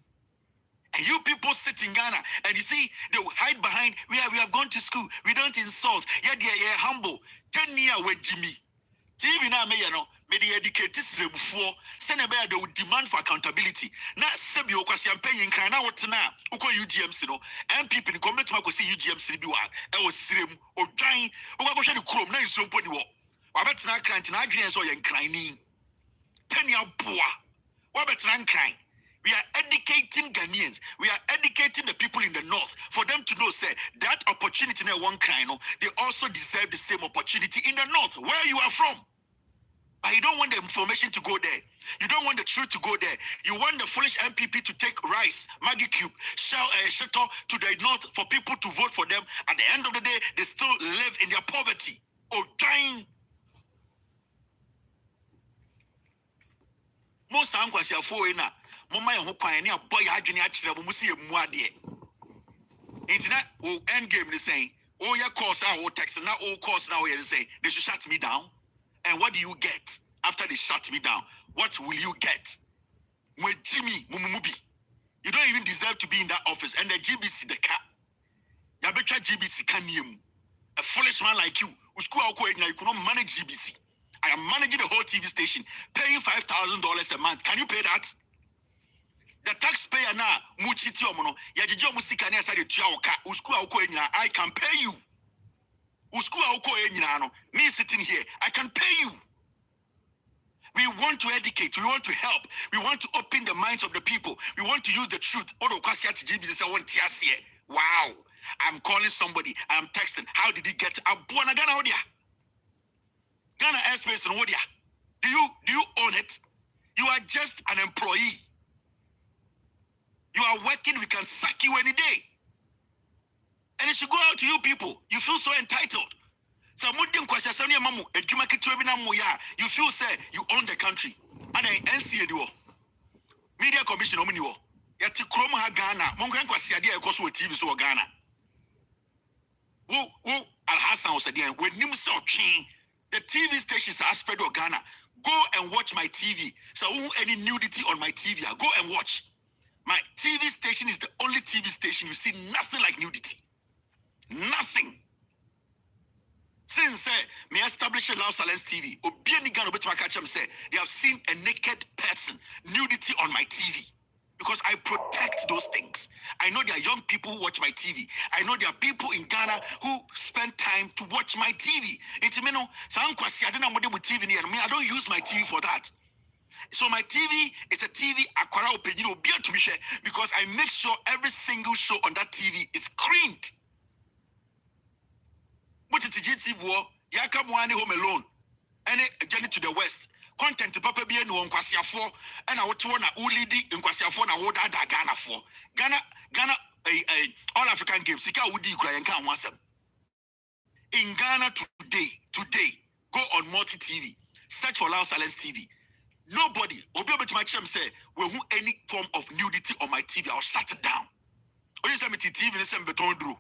And you people sit in Ghana and you see they hide behind we have gone to school. We don't insult. Yeah, humble. 10 years with Jimmy. TV na me me the educate srebufuo send they would demand for accountability na sebi okwasi ampanyin kan na wotena uko UGMC no MPP ni come to makosi UGMC bi wa e wo srem odwan uko hwe de krom na nso mpo ni wo wa betena krant na adwene so ye nkran ni tania boa wa betena nkran We are educating Ghanaians. We are educating the people in the north for them to know, say, that opportunity in one kind, they also deserve the same opportunity in the north, where you are from. But you don't want the information to go there. You don't want the truth to go there. You want the foolish MPP to take rice, Maggie Cube, shelter to the north for people to vote for them. At the end of the day, they still live in their poverty or dying. Most ankwasi afoina, mama ya hokwan ni aboy adwene akire mo musi emu ade. Internet will end game the saying, oh yeah, course our text now all course now here saying they should shut me down. And what do you get after they shut me down? What will you get? With Jimmy Mumubi, you don't even deserve to be in that office. And the GBC, the cat, Yabecha GBC can you? A foolish man like you, who's you cannot manage GBC. I am managing the whole TV station, paying $5,000 a month. Can you pay that? The taxpayer now, Muchiti Omono, Yajijo Musikania said, I can pay you. Me sitting here, I can pay you. We want to educate, we want to help, we want to open the minds of the people, we want to use the truth. Wow, I'm calling somebody, I'm texting. How did he get Ghana airspace in Wodia? Do you own it? You are just an employee. You are working, we can sack you any day. And it should go out to you people. You feel so entitled. So you feel say you own the country. And I NCA do. Media Commission omniwo. Yati krom ha Ghana. Monkan kwasi ade e koso TV so Ghana. Wo Al Hassan was there when nim so twin. The TV stations are spread of Ghana. Go and watch my TV. So any nudity on my TV, go and watch. My TV station is the only TV station you see nothing like nudity. Nothing. Since me establish a Loud Silence TV, they have seen a naked person, nudity on my TV. Because I protect those things. I know there are young people who watch my TV. I know there are people in Ghana who spend time to watch my TV. I don't use my TV for that. So my TV is a TV because I make sure every single show on that TV is screened. But it's a GTV, Yakamwani Home Alone, and a journey to the West. Content papa be no nkwasi afo and I want na ulidi nkwasi afo na woda da Ghana for Ghana all African games sika wudi kura yanka anwasem in Ghana today go on multi TV, search for Loud Silence TV. Nobody obi obetima chem say we who any form of nudity on my TV, I'll shut it down. Oye say me TV ne sem beton dro.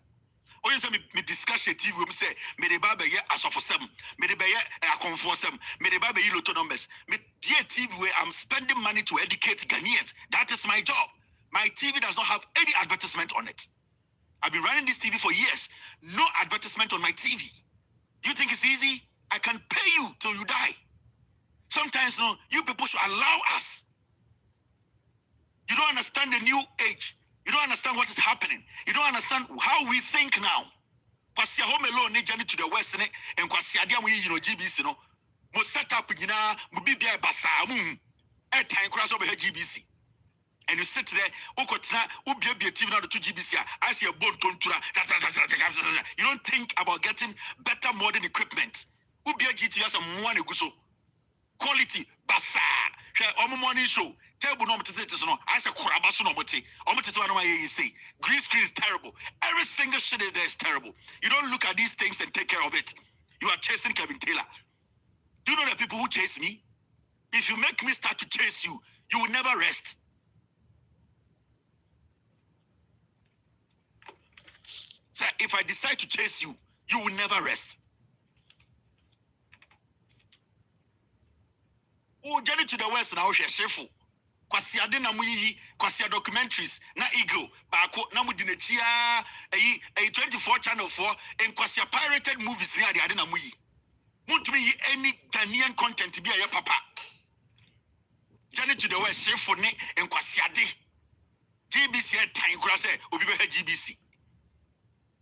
Oye say me discuss TV we say me de ba be ye as of 7, me de be ye akonfo 7, me de ba be loto numbers. Me dear TV where I'm spending money to educate Ghanaians. That is my job. My TV does not have any advertisement on it. I've been running this TV for years. No advertisement on my TV. You think it's easy? I can pay you till you die. Sometimes no, you people should allow us. You don't understand the new age. You don't understand what is happening. You don't understand how we think now. Kwasi home alone ne journey to the west ne and kwasi adia mo yi no GBC no. Mo set up nyina mo bibia basa mu. E time cross over GBC. And you sit there, ukotna ubia TV now to GBC. I see a bone tontura. You don't think about getting better modern equipment. Ubia GTV as a mwane guso. Quality basa. Omo morning show. Table no mtete no. I say kurabaso no mote. Omo tete no you say. Green screen is terrible. Every single shit there is terrible. You don't look at these things and take care of it. You are chasing Kevin Taylor. Do you know the people who chase me? If you make me start to chase you, you will never rest. So if I decide to chase you, you will never rest. Oh, journey to the west now, Shefu. Kwasi adena muyi, kwasi documentaries na Eagle, bako na mudinechia a 24 channel 4 and kwasi pirated movies ni adena muyi. Won't me any Ghanaian content to be a papa. Journey to the west, Shefu ne and kwasi ade. GBC time cross obi be GBC.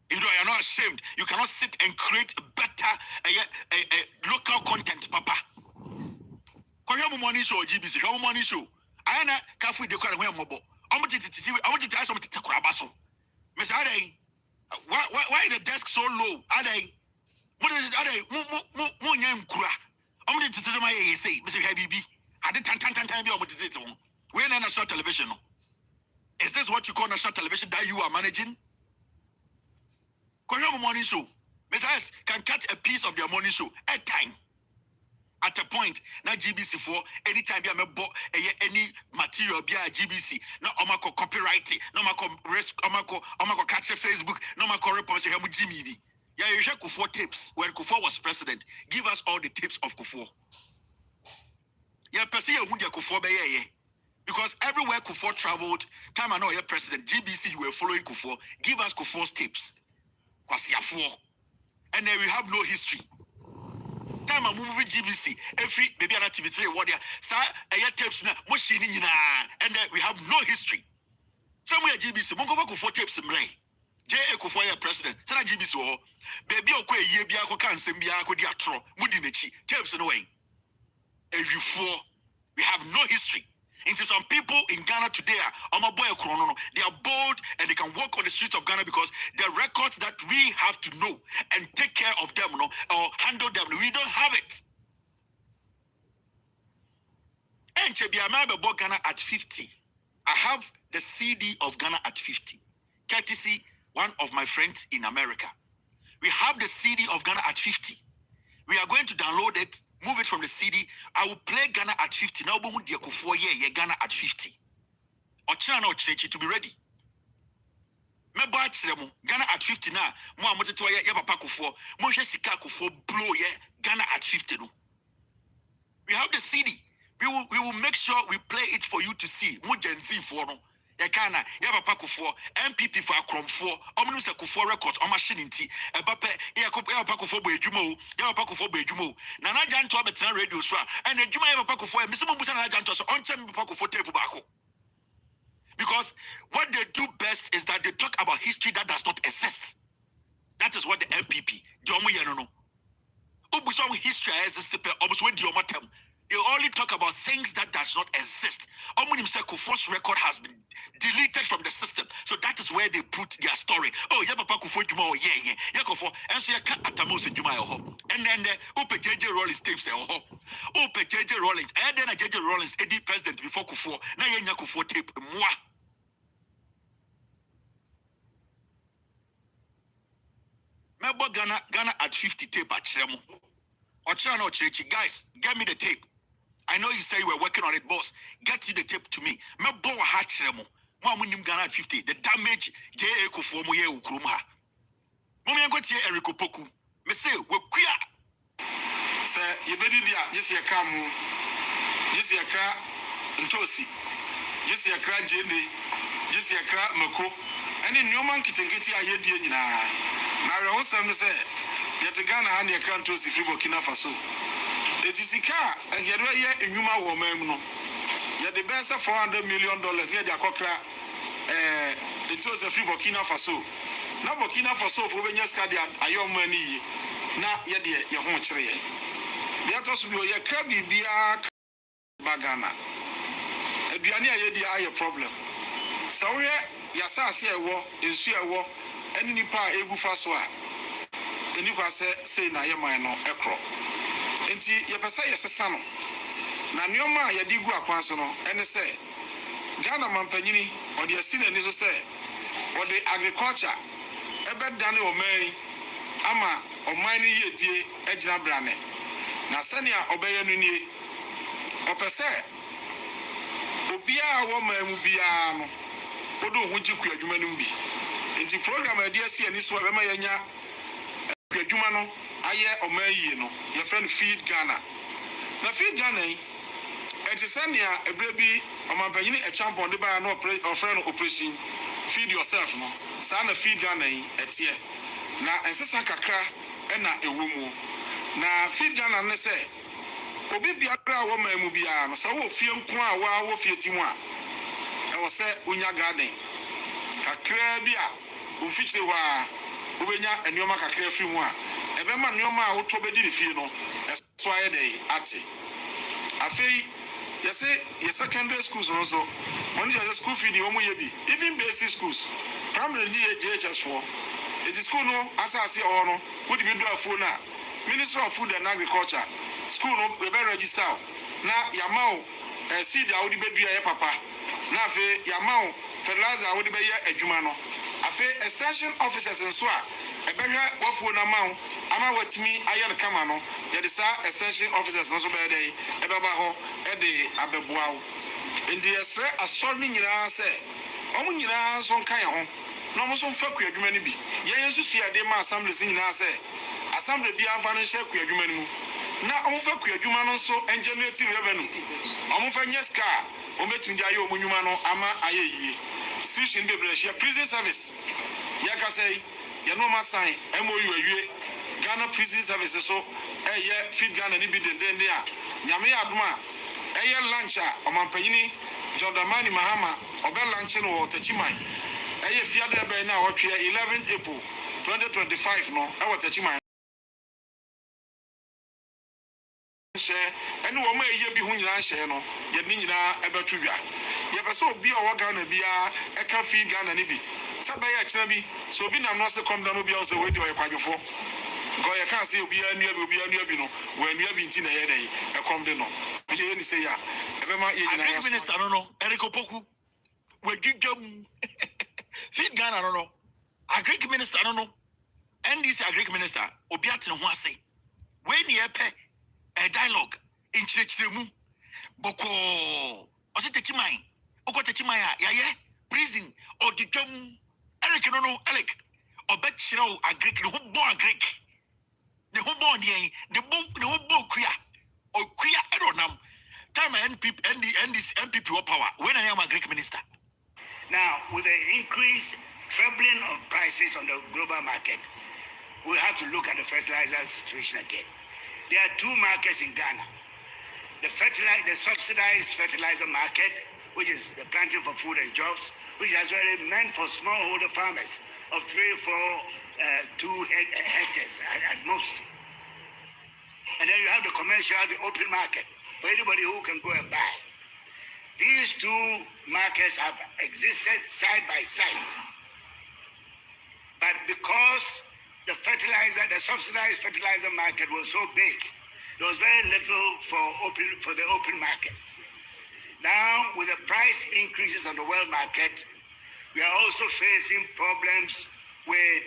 If you are not ashamed, you cannot sit and create better local content, papa. Money show GBC, money show. ayana kafu de kwa ho mobo omutiti aso mutiti kuraba so me say adai why the desk so low adai mo nya nkura omutiti to ma ye say me say bibi ade tan bi omutiti to we na national television no. Is this what you call national television that you are managing? Korean morning show. Mr. can cut a piece of their morning show at time. At a point, now GBC for anytime you have any material be a GBC. No omako copyright, no omako catch Facebook, no omako report you have Jimmy. Yeah, you share Kufuor tapes when Kufuor was president. Give us all the tapes of Kufuor. Yeah, person you Kufuor be yeah. Because everywhere Kufuor traveled, time I know your president, GBC, you were following Kufuor. Give us Kufuor's tapes. And then we have no history. Time I'm moving GBC, every baby an activity, what they say, tapes now, and then we have no history. Somewhere GBC, Mongo Kufuor tapes in Ray. J.A. Kufuor president, Sana GBC, baby, okay, ye be a can send me a good yatro, Mudinichi, tapes in a way. And we have no history. Into some people in Ghana today, they are bold and they can walk on the streets of Ghana because the records that we have to know and take care of them, or handle them, we don't have it. And Chebiamaba bought Ghana at 50. I have the CD of Ghana at 50, courtesy one of my friends in America. We have the CD of Ghana at 50. We are going to download it, move it from the CD. I will play Ghana at 50. Now, Ghana at 50. Or China or Church to be ready. Ghana at 50 now. Blow Ghana at 50. We have the CD. We will make sure we play it for you to see. Yakana, Yabapa Kufuor, MPP for Akrom 4, Omnus Kufuor records, or machine in tea, a Bape, Yapaco Bejumo, Yapaco Bejumo, Nana Jan to a radio swap, and a Juma Yapaco for Mr. Mubusana Jantos on Champaco for Tebubako. Because what they do best is that they talk about history that does not exist. That is what the MPP, Jomo Yano. Ubusong history exists, almost when Diomatem. You only talk about things that does not exist. Kufuor's record has been deleted from the system. So that is where they put their story. Oh, yeah, Papa Kufuor Juma, yeah. Yakofo, and so you can't atamos in Juma. And then the JJ Rollins tapes, JJ Rollins, and then a JJ Rollins, Eddie president before Kufuor. Now you Kufuor tape, moi. Remember Ghana at 50 tape at Shremo. Or China or Church, guys, get me the tape. I know you say you were working on it, boss. Get the tape to me. Me bo ha Shremo. Ghana at 50. The damage J.A. Kufuor mo ye ukruma. Mo me go tie Eriko Poku. Me say we kuya. Sir, you better dia yes ya kamu. Yes ya kra ntosi. Yes ya kra jene. Yes ya kra mako. Any nyoman kitenketi ayedie nyina. Na we ho sam say yet Ghana ha ne kra ntosi free Burkina Faso. It is a car and yet a human woman. Yet the best $400 million near the Akokra. It was a free Burkina Faso. Now Burkina Faso for when you study a young money. Now yet your home tree. The others will be a crabby beer bagana. A biania yet a problem. So yasa see a war in see a war any nipa ebu faswa. The new say na yamano ekro. Enti yepesa yesesa no na nioma yedi gu akwan so no ene se Ghana mampanyini odi asine ni so se odi agriculture ebe dane oman ama oman ni yedie agina brane na sania obeye no nie opese obia wo mamu bia no odo hoji ku adwuma no bi enti program adi asi ani so ebe ma yanya adwuma no aye omayi no your friend feed Ghana na feed Ghana e ti sania ebrebi omampanyini e champion de ba no friend operation feed yourself no sa na feed Ghana etie na ensesa kakra e na ewomu na feed Ghana ne se obi biara wo mamu bia no sa wo fie nko a wo fie ti mu a e wo se unya garden kakra bi a wo fichire wa wo benya enioma kakra fi mu a ebema nioma a woto bedi ne fie no eso aye dey ate afei You say your secondary schools also. Only the school fee the even basic schools. Primary JHS4. It is school no as I see or no. Put the video phone now. Minister of Food and Agriculture. School no we better register. Now Yamao seed I would be papa. Now fe Yamao fertilizer I would be a jumano. Afe extension officers and so a better phone amount. Ama what me iron camano. Yet the extension officers also by day. Ebabaho Ede Abebuao. In the Esre assorting in our say. Only in our son Kayon. No more some fuck your human be. Yes, you see a day my assembly in our say. Assembly be a financial queer human. Now, I'm for queer human also and generating revenue. I'm for yes car. Ometin Jayo Munumano Ama Aye. Station Biblesia prison service. Yaka say, Yanoma sign, MOU, Ghana prison services so, a year feed Ghana and Ibid then there. Yame Adma, a year luncher, Omampani, Jordamani Mahama, Obel Lanchin or Tachimai. A year Fiada by now, 11th April 2025, no, I was Tachimai. And one may ye be Hunya no, yet Nina Ebertuga. Yabaso be a Wagana be a cafe Ghana Nibi. Sabaya Chabi, so be not so come down be also with you a quite before. Go, I can't say be a near Bino, when you have been in a day, a condeno. I didn't say ya. Ever minister, I don't know, Erico Poku, we give them feed Ghana, I don't know. A Greek minister, I don't know. And this a Greek minister, Obiatin Wase. When you pay a dialogue in Chiremu, Boko, or sit a mine, or got a Maya, yeah, prison, or the gum, Eric, no, Alec, or bet you know a Greek, the whole born Greek, the whole born, the whole born queer, or queer, I don't know. Time and people and this MPP power when I am a Greek minister. Now, with the increase, trebling of prices on the global market, we have to look at the fertilizer situation again. There are two markets in Ghana. The subsidized fertilizer market, which is the planting for food and jobs, which is really meant for smallholder farmers of 3 or 4, 2 hectares at most. And then you have the commercial, the open market, for anybody who can go and buy. These two markets have existed side by side. But because the subsidized fertilizer market was so big, there was very little for the open market. Now, with the price increases on the world market, we are also facing problems with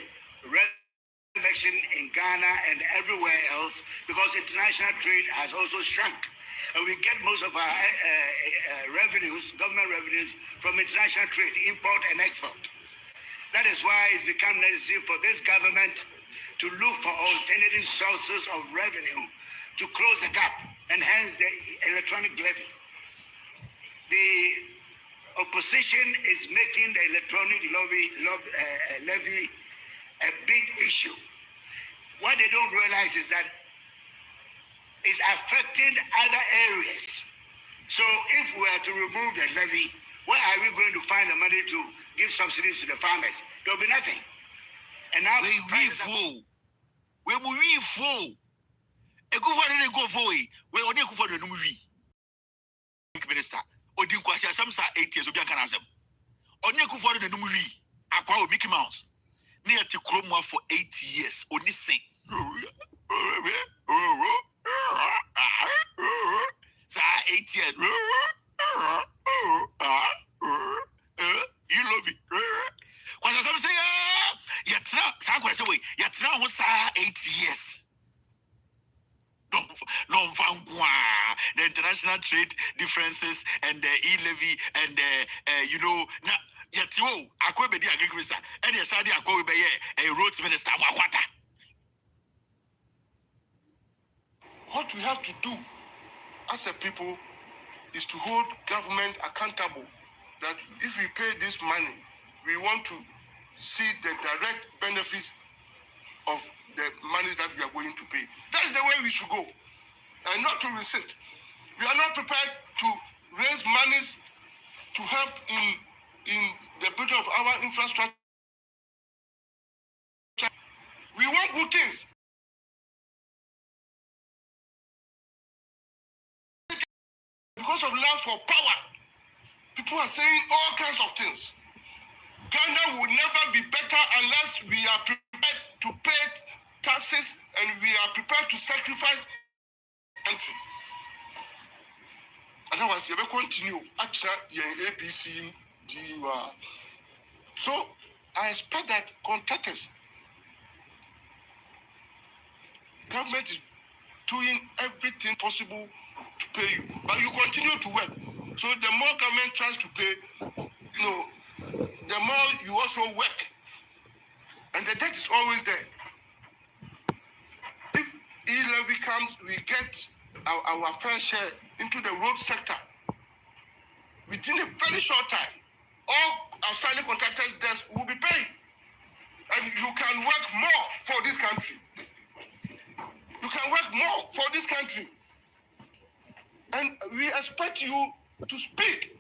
reduction in Ghana and everywhere else because international trade has also shrunk. And we get most of our revenues, government revenues, from international trade, import and export. That is why it's become necessary for this government to look for alternative sources of revenue to close the gap, and hence the electronic levy. The opposition is making the electronic levy a big issue. What they don't realize is that it's affecting other areas. So if we are to remove the levy, where are we going to find the money to give subsidies to the farmers? There will be nothing. And now we full. We full. A good go for it. We only go for the numeri. Minister, or do you some 8 years of your canasm? Only go for the numeri. Aqua Mickey Mouse. Near to Chroma for 8 years. Only say. Sa 8 years. You love it. Because some say, yet now, was 8 years. No, the international trade differences and the e-levy and now yet I could be the agriculture and yes, I could be a roads minister. What we have to do as a people is to hold government accountable. That if we pay this money, we want to see the direct benefits of the money that we are going to pay. That is the way we should go, and not to resist. We are not prepared to raise monies to help in the building of our infrastructure. We want good things. because of lack of power, people are saying all kinds of things. Ghana will never be better unless we are prepared to pay taxes and we are prepared to sacrifice the country. Otherwise, you will continue at ABC. So I expect that contractors, government is doing everything possible to pay you, but you continue to work. So the more government tries to pay, the more you also work, and the debt is always there. If e-levy comes, we get our fair share into the road sector. Within a very short time, all outstanding contractors' debts will be paid, and you can work more for this country. You can work more for this country, and we expect you to speak.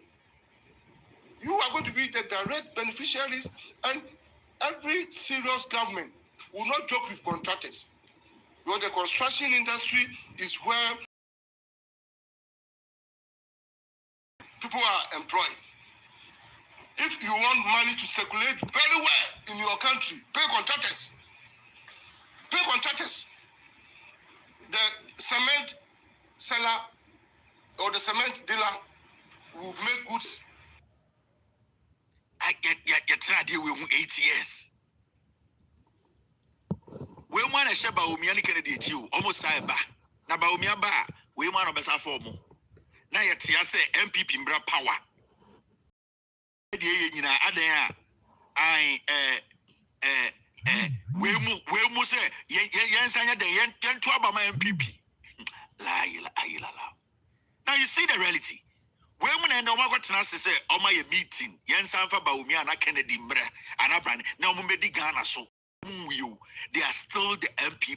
You are going to be the direct beneficiaries, and every serious government will not joke with contractors. Because the construction industry is where people are employed. If you want money to circulate very well in your country, pay contractors. Pay contractors. The cement seller or the cement dealer will make goods. I get tried here with 8 years. We want to share about Umiani Kennedy, almost cyber. Now, about Umiaba, we want to be a form. Now, yet, I say MPP Mbra power. We say, yen to about my MPP. Now, you see the reality. Women and no got to say, oh, my meeting, yen sanfa ba Umiana Kennedy Mbra, and Abran, now Mumedi Ghana so. They are still the MPP